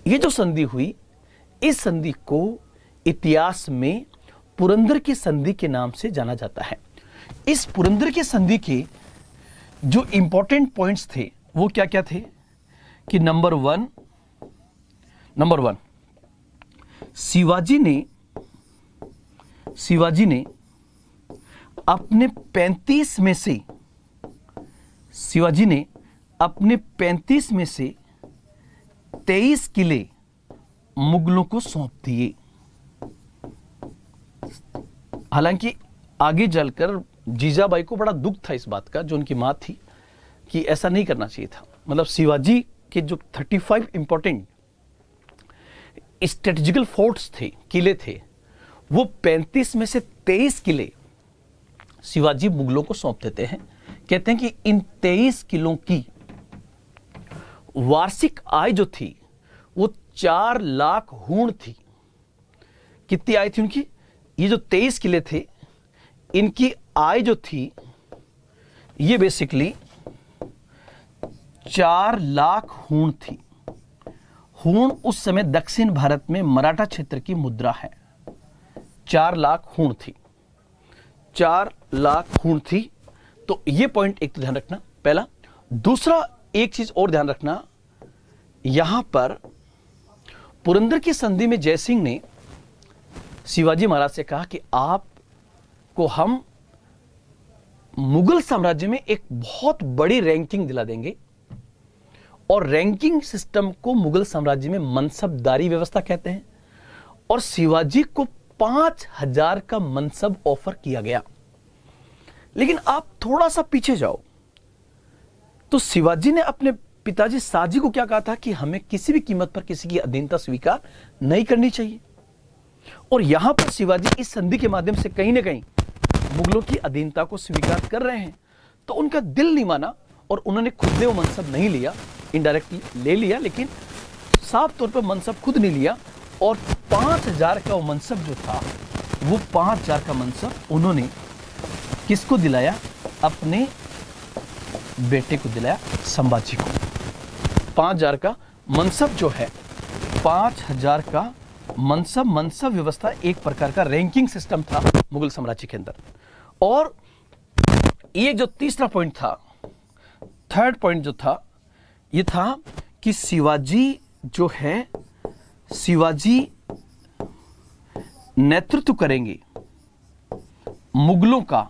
ये जो संधि हुई, इस संधि को इतिहास में पुरंदर की संधि के नाम से जाना जाता है। इस पुरंदर की संधि के जो इंपॉर्टेंट पॉइंट्स थे वो क्या क्या थे कि नंबर वन, शिवाजी ने अपने 35 में से 23 किले मुगलों को सौंप दिए। हालांकि आगे चलकर जीजाबाई को बड़ा दुख था इस बात का, जो उनकी मां थी, कि ऐसा नहीं करना चाहिए था। मतलब शिवाजी के जो 35 इंपॉर्टेंट स्ट्रेटेजिकल फोर्ट्स थे, किले थे, वो 35 में से 23 किले शिवाजी मुगलों को सौंप देते हैं। कहते हैं कि इन 23 किलों की वार्षिक आय जो थी वो 4 लाख हूण थी। कितनी आय थी उनकी? ये जो 23 किले थे, इनकी आय जो थी ये बेसिकली 4 लाख हूण थी। हूण उस समय दक्षिण भारत में मराठा क्षेत्र की मुद्रा है। 4 लाख हूण थी, 4 लाख हूण थी। तो ये पॉइंट एक तो ध्यान रखना पहला। दूसरा एक चीज और ध्यान रखना, यहां पर पुरंदर की संधि में जयसिंह ने शिवाजी महाराज से कहा कि आपको हम मुगल साम्राज्य में एक बहुत बड़ी रैंकिंग दिला देंगे, और रैंकिंग सिस्टम को मुगल साम्राज्य में मनसबदारी व्यवस्था कहते हैं। और शिवाजी को 5000 का मनसब ऑफर किया गया। लेकिन आप थोड़ा सा पीछे जाओ तो शिवाजी ने अपने पिताजी शाहजी को क्या कहा था कि हमें किसी भी कीमत पर किसी की अधीनता स्वीकार नहीं करनी चाहिए। और यहां पर शिवाजी इस संधि के माध्यम से कहीं ना कहीं मुगलों की अधीनता को स्वीकार कर रहे हैं। तो उनका दिल नहीं माना और उन्होंने खुद ने वो मनसब नहीं लिया, इनडायरेक्टली ले लिया, लेकिन साफ तौर पर मनसब खुद नहीं लिया। और 5000 का वो मनसब जो था, वो 5000 का मनसब उन्होंने किसको दिलाया? अपने बेटे को दिलाया, संभाजी को। 5000 का मनसब जो है, 5000 का मनसब व्यवस्था एक प्रकार का रैंकिंग सिस्टम था मुगल साम्राज्य के अंदर। और ये जो तीसरा पॉइंट था, थर्ड पॉइंट जो था, ये था कि शिवाजी जो है, शिवाजी नेतृत्व करेंगे मुगलों का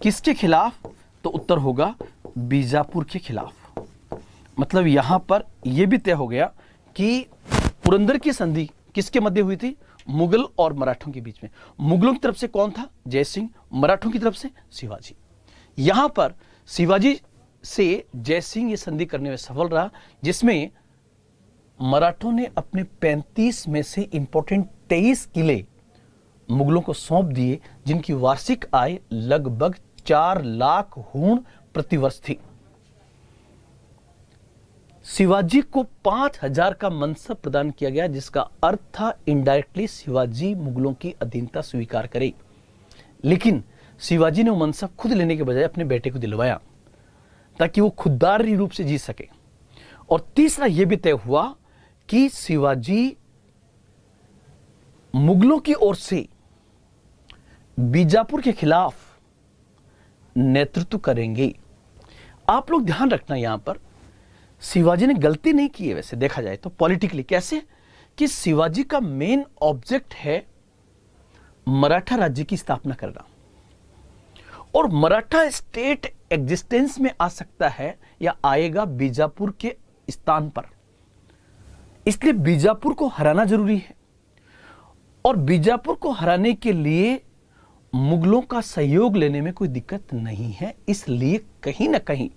किसके खिलाफ? तो उत्तर होगा बीजापुर के खिलाफ। मतलब यहां पर यह भी तय हो गया कि पुरंदर की संधि किसके मध्य हुई थी? मुगल और मराठों के बीच में। मुगलों की तरफ से कौन था? जयसिंह। मराठों की तरफ से शिवाजी। यहां पर शिवाजी से जयसिंह ये संधि करने में सफल रहा, जिसमें मराठों ने अपने 35 में से इंपॉर्टेंट 23 किले मुगलों को सौंप दिए, जिनकी वार्षिक आय लगभग 4 लाख हूण प्रतिवर्ष थी। शिवाजी को 5000 का मनसब प्रदान किया गया, जिसका अर्थ था इनडायरेक्टली शिवाजी मुगलों की अधीनता स्वीकार करे। लेकिन शिवाजी ने वो मनसब खुद लेने के बजाय अपने बेटे को दिलवाया, ताकि वो खुददारी रूप से जी सके। और तीसरा यह भी तय हुआ कि शिवाजी मुगलों की ओर से बीजापुर के खिलाफ नेतृत्व करेंगे। आप लोग ध्यान रखना, यहां पर शिवाजी ने गलती नहीं की है वैसे देखा जाए तो पॉलिटिकली। कैसे? कि शिवाजी का मेन ऑब्जेक्ट है मराठा राज्य की स्थापना करना, और मराठा स्टेट एग्जिस्टेंस में आ सकता है या आएगा बीजापुर के स्थान पर। इसलिए बीजापुर को हराना जरूरी है, और बीजापुर को हराने के लिए मुगलों का सहयोग लेने में कोई दिक्कत नहीं है। इसलिए कहीं ना कहीं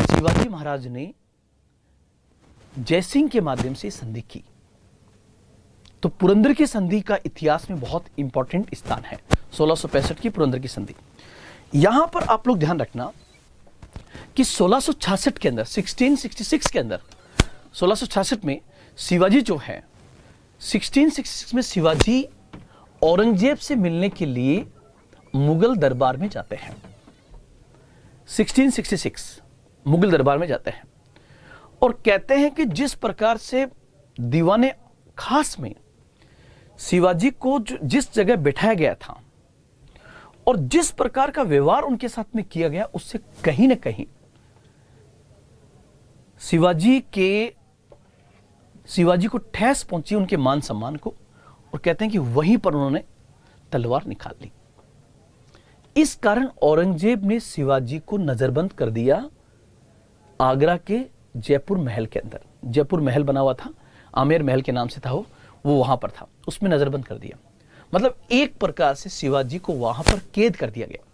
शिवाजी महाराज ने जयसिंह के माध्यम से संधि की। तो पुरंदर की संधि का इतिहास में बहुत इंपॉर्टेंट स्थान है, 1665 की पुरंदर की संधि। यहां पर आप लोग ध्यान रखना कि 1666 के अंदर, 1666 के अंदर, 1666 में शिवाजी जो है, 1666 में शिवाजी औरंगजेब से मिलने के लिए मुगल दरबार में जाते हैं। 1666 मुगल दरबार में जाते हैं और कहते हैं कि जिस प्रकार से दीवाने खास में शिवाजी को जिस जगह बिठाया गया था और जिस प्रकार का व्यवहार उनके साथ में किया गया, उससे कहीं ना कहीं शिवाजी को ठेस पहुंची उनके मान सम्मान को, और कहते हैं कि वहीं पर उन्होंने तलवार निकाल ली। इस कारण औरंगजेब ने शिवाजी को नजरबंद कर दिया आगरा के जयपुर महल के अंदर। जयपुर महल बना हुआ था, आमेर महल के नाम से था, वो वहां पर था, उसमें नजरबंद कर दिया। मतलब एक प्रकार से शिवाजी को वहां पर कैद कर दिया गया।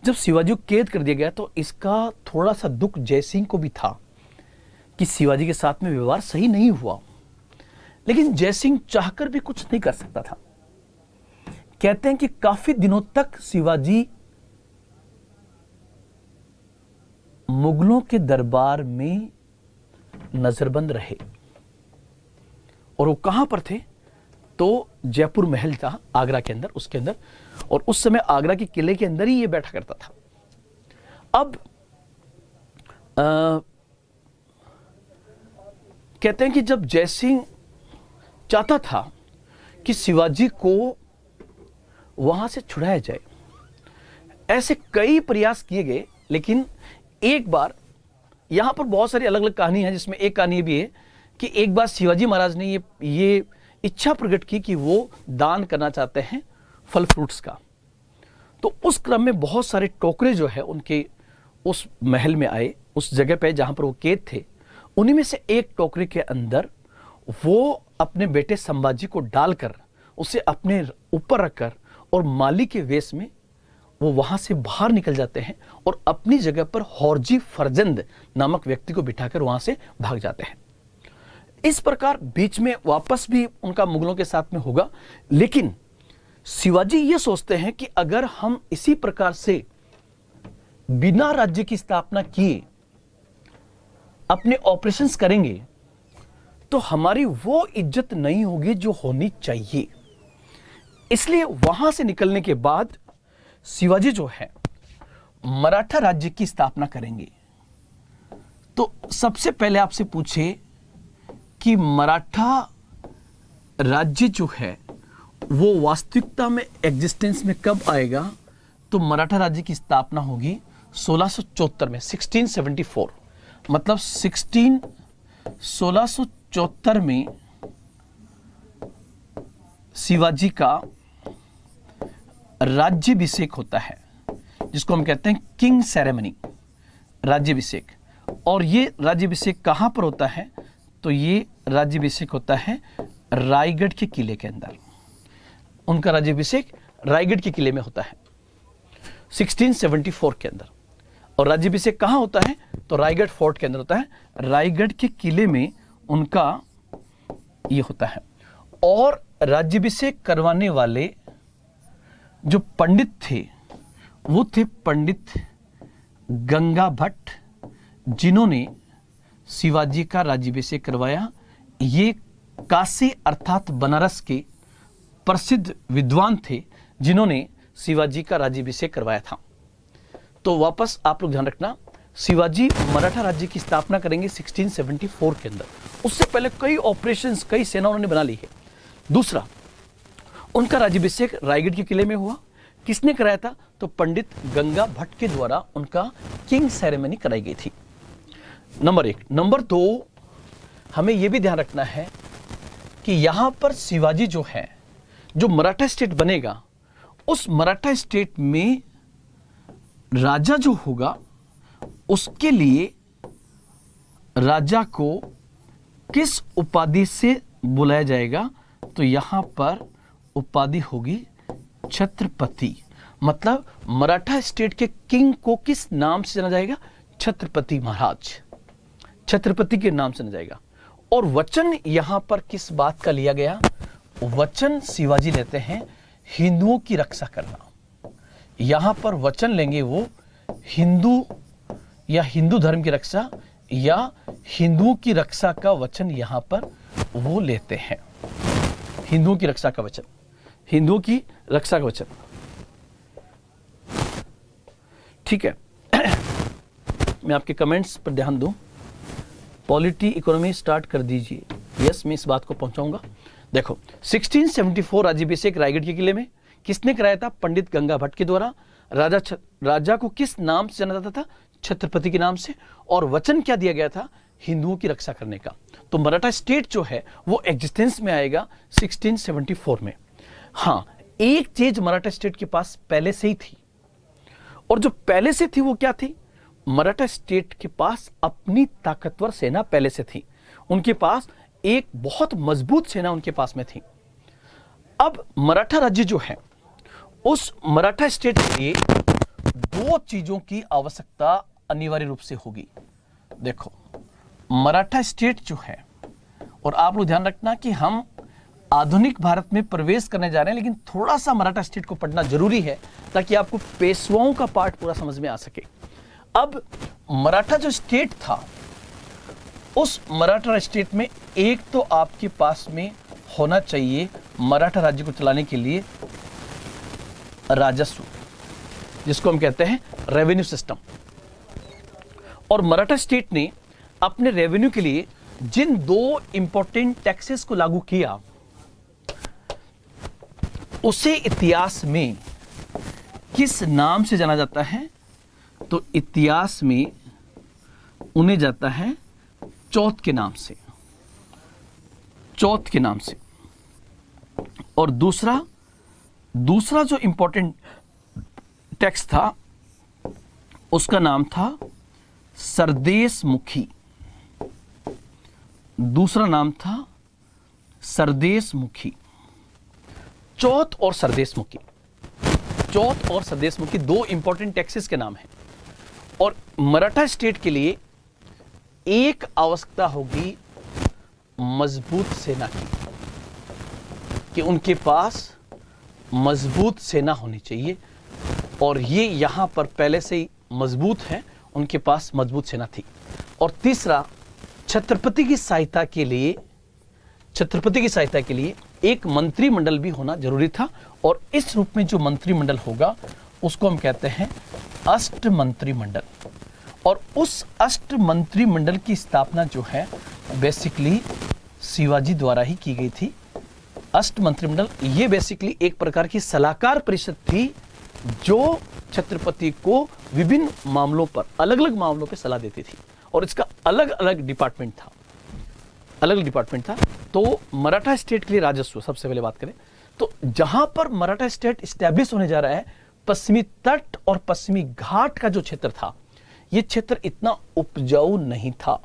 जब शिवाजी को कैद कर दिया गया तो इसका थोड़ा सा दुख जयसिंह को भी था कि शिवाजी के साथ में व्यवहार सही नहीं हुआ, लेकिन जयसिंह चाहकर भी कुछ नहीं कर सकता था। कहते हैं कि काफी दिनों तक शिवाजी मुगलों के दरबार में नजरबंद रहे, और वो कहां पर थे? तो जयपुर महल था आगरा के अंदर, उसके अंदर, और उस समय आगरा के किले के अंदर ही ये बैठा करता था। अब कहते हैं कि जब जयसिंह चाहता था कि शिवाजी को वहां से छुड़ाया जाए, ऐसे कई प्रयास किए गए, लेकिन एक बार, यहां पर बहुत सारी अलग अलग कहानी है, जिसमें एक कहानी भी है कि एक बार शिवाजी महाराज ने ये इच्छा प्रकट की कि वो दान करना चाहते हैं फल फ्रूट्स का। तो उस क्रम में बहुत सारे टोकरे जो है उनके उस महल में आए, उस जगह पे जहां पर वो कैद थे। उन्हीं में से एक टोकरे के अंदर वो अपने बेटे संभाजी को डालकर उसे अपने ऊपर रखकर और माली के वेश में वो वहां से बाहर निकल जाते हैं और अपनी जगह पर हौरजी फरजंद नामक व्यक्ति को बिठाकर वहां से भाग जाते हैं। इस प्रकार बीच में वापस भी उनका मुगलों के साथ में होगा, लेकिन शिवाजी ये सोचते हैं कि अगर हम इसी प्रकार से बिना राज्य की स्थापना किए अपने ऑपरेशंस करेंगे तो हमारी वो इज्जत नहीं होगी जो होनी चाहिए। इसलिए वहां से निकलने के बाद शिवाजी जो है मराठा राज्य की स्थापना करेंगे। तो सबसे पहले आपसे पूछे कि मराठा राज्य जो है वो वास्तविकता में एग्जिस्टेंस में कब आएगा? तो मराठा राज्य की स्थापना होगी 1674 में, 1674, मतलब 1674 में शिवाजी का राज्याभिषेक होता है, जिसको हम कहते हैं किंग सेरेमनी, राज्याभिषेक। और ये राज्याभिषेक कहां पर होता है? तो ये राज्याभिषेक होता है रायगढ़ के किले के अंदर। उनका राज्याभिषेक रायगढ़ के किले में होता है 1674 के अंदर। और राज्याभिषेक कहां होता है? तो रायगढ़ फोर्ट के अंदर होता है, रायगढ़ के किले में उनका ये होता है। और राज्याभिषेक करवाने वाले जो पंडित थे वो थे पंडित गंगा भट्ट, जिन्होंने शिवाजी का राज्याभिषेक करवाया। ये काशी अर्थात बनारस के प्रसिद्ध विद्वान थे जिन्होंने शिवाजी का राज्याभिषेक करवाया था। तो वापस आप लोग ध्यान रखना, शिवाजी मराठा राज्य की स्थापना करेंगे 1674 के अंदर। उससे पहले कई ऑपरेशंस, कई सेना उन्होंने बना ली है। दूसरा, उनका राज्याभिषेक रायगढ़ के किले में हुआ। किसने कराया था? तो पंडित गंगा भट्ट के द्वारा उनका किंग सेरेमनी कराई गई थी। नंबर 1। नंबर 2, हमें यह भी ध्यान रखना है कि यहां पर शिवाजी जो है, जो मराठा स्टेट बनेगा, उस मराठा स्टेट में राजा जो होगा उसके लिए राजा को किस उपाधि से बुलाया जाएगा? तो यहां पर उपाधि होगी छत्रपति। मतलब मराठा स्टेट के किंग को किस नाम से जाना जाएगा? छत्रपति महाराज, छत्रपति के नाम से जाना जाएगा। और वचन यहां पर किस बात का लिया गया? वचन शिवाजी लेते हैं हिंदुओं की रक्षा करना। यहां पर वचन लेंगे वो हिंदू या हिंदू धर्म की रक्षा या हिंदुओं की रक्षा का वचन यहां पर वो लेते हैं। हिंदुओं की रक्षा का वचन, हिंदुओं की रक्षा का वचन। ठीक है। मैं आपके कमेंट्स पर ध्यान दूं। पॉलिटी इकोनॉमी स्टार्ट कर दीजिए। यस, मैं इस बात को पहुंचाऊंगा। देखो, 1674 राज्याभिषेक रायगढ़ के किले में किसने कराया था? पंडित गंगा भट्ट के द्वारा। राजा को किस नाम से जाना जाता था? छत्रपति के नाम से। और वचन क्या दिया गया था? हिंदुओं की रक्षा करने का। तो मराठा स्टेट जो है वो एग्जिस्टेंस में आएगा 1674 में। हाँ, एक चीज मराठा स्टेट के पास पहले से ही थी, और जो पहले से थी वो क्या थी? मराठा स्टेट के पास अपनी ताकतवर सेना पहले से थी। उनके पास एक बहुत मजबूत सेना उनके पास में थी। अब मराठा राज्य जो है, उस मराठा स्टेट के लिए दो चीजों की आवश्यकता अनिवार्य रूप से होगी। देखो, मराठा स्टेट जो है, और आप लोग ध्यान रखना कि हम आधुनिक भारत में प्रवेश करने जा रहे हैं, लेकिन थोड़ा सा मराठा स्टेट को पढ़ना जरूरी है ताकि आपको पेशवाओं का पार्ट पूरा समझ में आ सके। अब मराठा जो स्टेट था, उस मराठा स्टेट में एक तो आपके पास में होना चाहिए मराठा राज्य को चलाने के लिए राजस्व, जिसको हम कहते हैं रेवेन्यू सिस्टम। और मराठा स्टेट ने अपने रेवेन्यू के लिए जिन दो इंपॉर्टेंट टैक्सेस को लागू किया, उसे इतिहास में किस नाम से जाना जाता है? तो इतिहास में उन्हें जाता है चौथ के नाम से, चौथ के नाम से। और दूसरा जो इंपॉर्टेंट टैक्स था, उसका नाम था सरदेश मुखी। दूसरा नाम था सरदेश मुखी। चौथ और सरदेश मुखी, चौथ और सरदेश मुखी दो इंपॉर्टेंट टैक्सेस के नाम हैं। और मराठा स्टेट के लिए एक आवश्यकता होगी मजबूत सेना की, कि उनके पास मजबूत सेना होनी चाहिए। और ये यहां पर पहले से ही मजबूत है, उनके पास मजबूत सेना थी। और तीसरा, छत्रपति की सहायता के लिए, छत्रपति की सहायता के लिए एक मंत्रिमंडल भी होना जरूरी था। और इस रूप में जो मंत्रिमंडल होगा उसको हम कहते हैं अष्ट मंत्रिमंडल। और उस अष्ट मंत्रिमंडल की स्थापना जो है बेसिकली शिवाजी द्वारा ही की गई थी। अष्ट मंत्रिमंडल ये बेसिकली एक प्रकार की सलाहकार परिषद थी, जो छत्रपति को विभिन्न मामलों पर, अलग अलग मामलों पर सलाह देती थी। और इसका अलग अलग डिपार्टमेंट था, अलग अलग डिपार्टमेंट था। तो मराठा स्टेट के लिए राजस्व, सबसे पहले बात करें तो जहां पर मराठा स्टेट स्टैब्लिश होने जा रहा है, पश्चिमी तट और पश्चिमी घाट का जो क्षेत्र था, यह क्षेत्र इतना उपजाऊ नहीं था।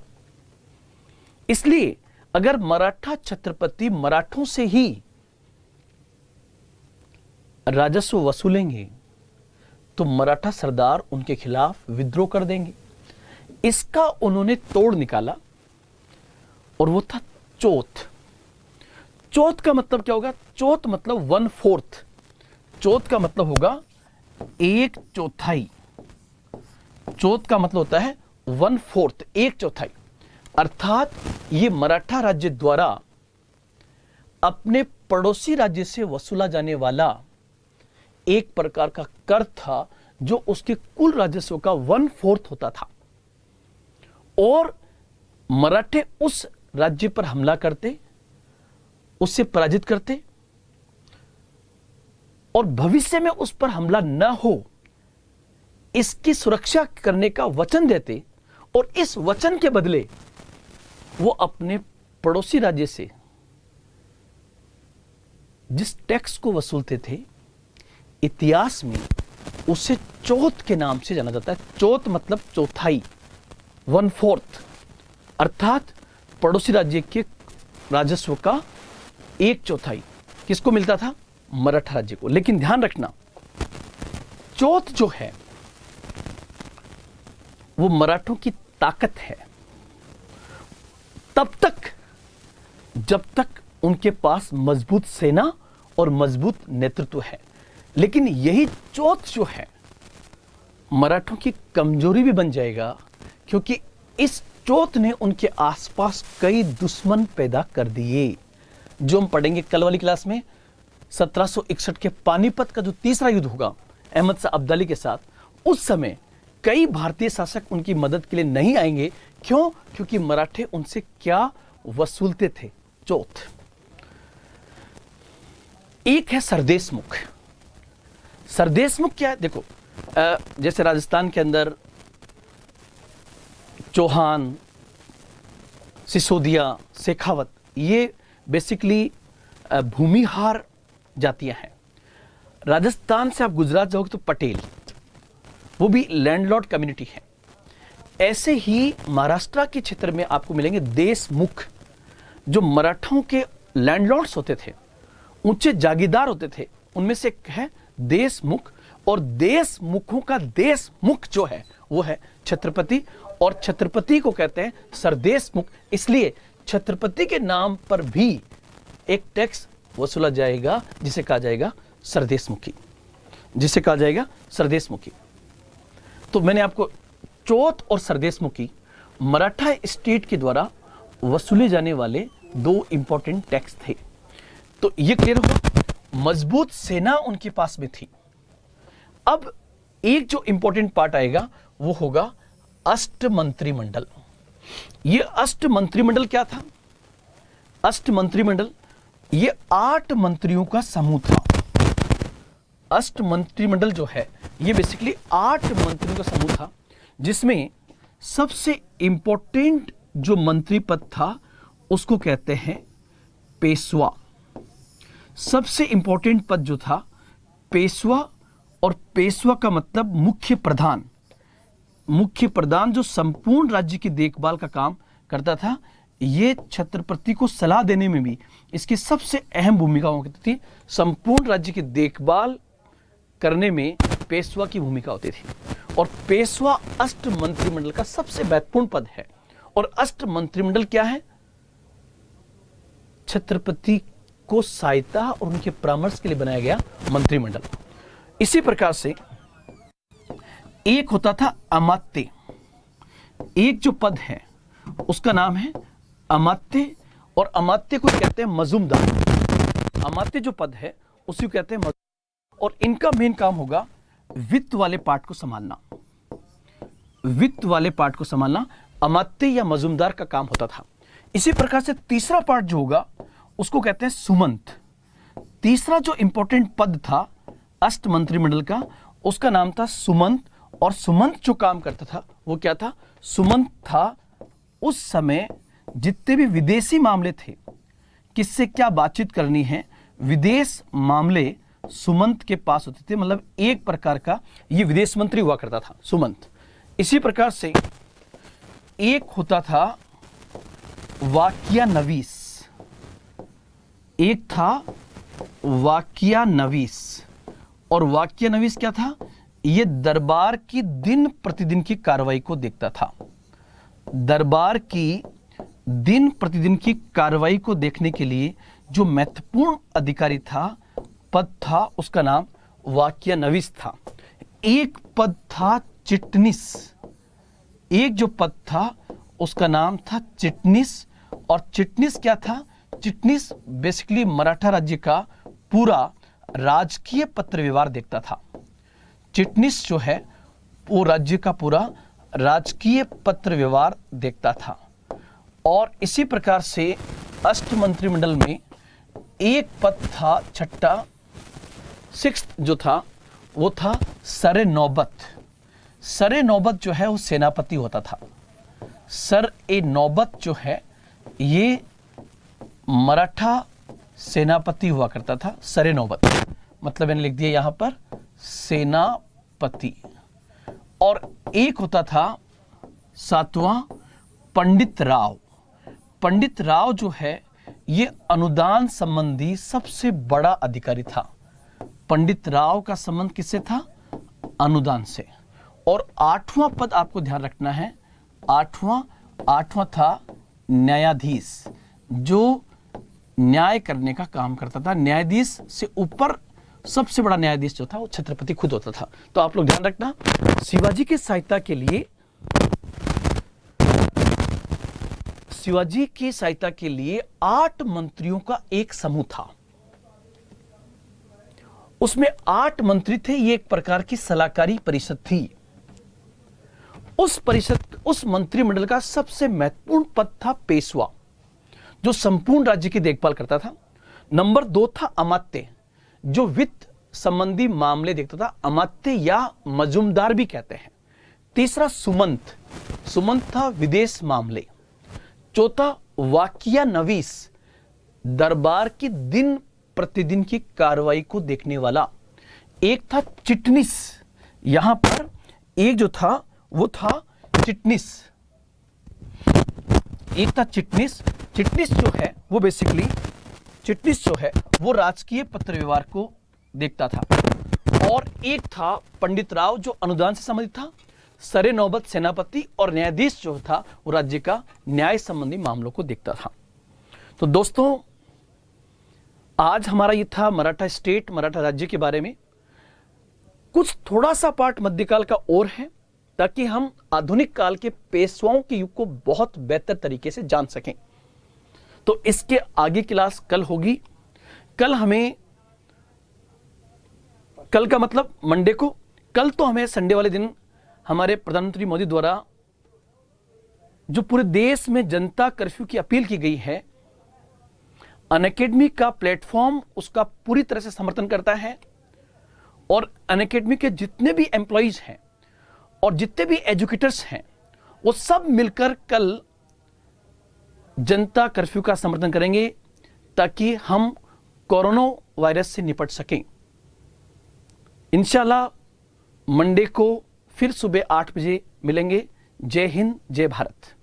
इसलिए अगर मराठा छत्रपति मराठों से ही राजस्व वसूलेंगे तो मराठा सरदार उनके खिलाफ विद्रोह कर देंगे। इसका उन्होंने तोड़ निकाला, और वो था चौथ। चौथ का मतलब क्या होगा? चौथ मतलब 1/4। चौथ का मतलब होगा 1/4। चौथ का मतलब होता है 1/4, 1/4। अर्थात ये मराठा राज्य द्वारा अपने पड़ोसी राज्य से वसूला जाने वाला एक प्रकार का कर था, जो उसके कुल राजस्व का 1/4 होता था। और मराठे उस राज्य पर हमला करते, उससे पराजित करते, और भविष्य में उस पर हमला न हो इसकी सुरक्षा करने का वचन देते। और इस वचन के बदले वो अपने पड़ोसी राज्य से जिस टैक्स को वसूलते थे, इतिहास में उसे चौथ के नाम से जाना जाता है। चौथ मतलब चौथाई, 1/4। अर्थात पड़ोसी राज्य के राजस्व का 1/4 किसको मिलता था? मराठा राज्य को। लेकिन ध्यान रखना, चौथ जो है वो मराठों की ताकत है तब तक जब तक उनके पास मजबूत सेना और मजबूत नेतृत्व है। लेकिन यही चौथ जो है मराठों की कमजोरी भी बन जाएगा, क्योंकि इस चौथ ने उनके आसपास कई दुश्मन पैदा कर दिए, जो हम पढ़ेंगे कल वाली क्लास में। 1761 के पानीपत का जो तीसरा युद्ध होगा अहमद शाह अब्दाली के साथ, उस समय कई भारतीय शासक उनकी मदद के लिए नहीं आएंगे। क्यों? क्योंकि मराठे उनसे क्या वसूलते थे? चौथ। एक है सरदेशमुख। सरदेशमुख क्या है? देखो, जैसे राजस्थान के अंदर चौहान, सिसोदिया, शेखावत, ये बेसिकली भूमिहार जातियां हैं। राजस्थान से आप गुजरात जाओगे तो पटेल, वो भी लैंडलॉर्ड कम्युनिटी है। ऐसे ही महाराष्ट्र के क्षेत्र में आपको मिलेंगे देशमुख, जो मराठों के लैंडलॉर्ड्स होते थे, ऊंचे जागीरदार होते थे, उनमें से एक है देशमुख। और देशमुखों का देशमुख जो है वो है छत्रपति, और छत्रपति को कहते हैं सरदेशमुख। इसलिए छत्रपति के नाम पर भी एक टैक्स वसूला जाएगा जिसे कहा जाएगा सरदेशमुखी, जिसे कहा जाएगा सरदेशमुखी। तो मैंने आपको चौथ और सरदेशमुखी मराठा स्टेट के द्वारा वसूले जाने वाले दो इंपॉर्टेंट टैक्स थे। तो ये क्लियर हुआ। मजबूत सेना उनके पास में थी। अब एक जो इंपॉर्टेंट पार्ट आएगा वो होगा अष्ट मंत्रिमंडल। ये अष्ट मंत्रिमंडल क्या था? अष्ट मंत्रिमंडल ये 8 मंत्रियों का समूह था। अष्ट मंत्रिमंडल जो है ये बेसिकली 8 मंत्रियों का समूह था, जिसमें सबसे इंपॉर्टेंट जो मंत्री पद था उसको कहते हैं पेशवा। सबसे इंपॉर्टेंट पद जो था पेशवा, और पेशवा का मतलब मुख्य प्रधान। मुख्य प्रधान जो संपूर्ण राज्य की देखभाल का काम करता था। ये छत्रपति को सलाह देने में भी इसकी सबसे अहम भूमिका होती थी। संपूर्ण राज्य की देखभाल करने में पेशवा की भूमिका होती थी। और पेशवा अष्ट मंत्रिमंडल का सबसे महत्वपूर्ण पद है। और अष्ट मंत्रिमंडल क्या है? छत्रपति को सहायता और उनके परामर्श के लिए बनाया गया मंत्रिमंडल। इसी प्रकार से एक होता था अमात्य। एक जो पद है उसका नाम है अमात्य, और अमात्य को कहते हैं मजूमदार। अमात्य जो पद है उसी को कहते हैं मजूमदार। और इनका मेन काम होगा वित्त वाले पार्ट को संभालना। वित्त वाले पार्ट को संभालना अमात्य या मजूमदार का काम होता था। इसी प्रकार से तीसरा पार्ट जो होगा उसको कहते हैं सुमंत। तीसरा जो इंपॉर्टेंट पद था अष्ट मंत्रिमंडल का उसका नाम था सुमंत। और सुमंत जो काम करता था वो क्या था? सुमंत था उस समय जितने भी विदेशी मामले थे, किससे क्या बातचीत करनी है, विदेश मामले सुमंत के पास होते थे। मतलब एक प्रकार का ये विदेश मंत्री हुआ करता था सुमंत। इसी प्रकार से एक होता था वाक्यानवीस। एक था वाक्यानवीस। और वाक्यानवीस क्या था? ये दरबार की दिन प्रतिदिन की कार्रवाई को देखता था। दरबार की दिन प्रतिदिन की कार्रवाई को देखने के लिए जो महत्वपूर्ण अधिकारी था, पद था, उसका नाम वाक्यानवीस था। एक पद था चिटनिस। एक जो पद था उसका नाम था चिटनिस। और चिटनिस क्या था? चिटनिस बेसिकली मराठा राज्य का पूरा राजकीय पत्र व्यवहार देखता था। चिटनिस जो है वो राज्य का पूरा राजकीय पत्र व्यवहार देखता था। और इसी प्रकार से अष्ट मंत्रिमंडल में एक पद था छठा, सिक्स्थ जो था वो था सरे नौबत। सरे नौबत जो है वो सेनापति होता था। सर ए नौबत जो है ये मराठा सेनापति हुआ करता था। सरे नौबत मतलब मैंने लिख दिया यहां पर सेनापति। और एक होता था सातवां पंडित राव। पंडित राव जो है ये अनुदान संबंधी सबसे बड़ा अधिकारी था। पंडित राव का संबंध किससे था? अनुदान से। और आठवां पद आपको ध्यान रखना है, आठवां था न्यायाधीश, जो न्याय करने का काम करता था। न्यायाधीश से ऊपर सबसे बड़ा न्यायाधीश जो था वो छत्रपति खुद होता था। तो आप लोग ध्यान रखना, शिवाजी की सहायता के लिए, शिवाजी की सहायता के लिए 8 मंत्रियों का एक समूह था। उसमें 8 मंत्री थे। ये एक प्रकार की सलाहकारी परिषद थी। उस परिषद, उस मंत्रिमंडल का सबसे महत्वपूर्ण पद था पेशवा, जो संपूर्ण राज्य की देखभाल करता था। नंबर 2 था अमात्य, जो वित्त संबंधी मामले देखता था, अमात्य या मजूमदार भी कहते हैं। तीसरा सुमंत, सुमंत था विदेश मामले। चौथा वाकिया नवीस, दरबार की दिन प्रतिदिन की कार्रवाई को देखने वाला। एक था चिटनिस, यहां पर एक जो था वो था चिटनिस, एक था चिटनिस। चिटनिस जो है वो बेसिकली, चिटनिस जो है वो राजकीय पत्र व्यवहार को देखता था। और एक था पंडित राव, जो अनुदान से संबंधित था। सरे नौबत सेनापति और न्यायाधीश जो था वो राज्य का न्याय संबंधी मामलों को देखता था। तो दोस्तों, आज हमारा ये था मराठा स्टेट, मराठा राज्य के बारे में। कुछ थोड़ा सा पार्ट मध्यकाल का और है, ताकि हम आधुनिक काल के पेशवाओं के युग को बहुत बेहतर तरीके से जान सकें। तो इसके आगे क्लास कल होगी। कल हमें, कल का मतलब मंडे को, कल तो हमें संडे वाले दिन हमारे प्रधानमंत्री मोदी द्वारा जो पूरे देश में जनता कर्फ्यू की अपील की गई है, अनअकैडमी का प्लेटफॉर्म उसका पूरी तरह से समर्थन करता है। और अनअकैडमी के जितने भी एम्प्लॉइज हैं और जितने भी एजुकेटर्स हैं, वो सब मिलकर कल जनता कर्फ्यू का समर्थन करेंगे, ताकि हम कोरोना वायरस से निपट सकें। इंशाल्लाह मंडे को फिर सुबह 8 बजे मिलेंगे। जय हिंद, जय भारत।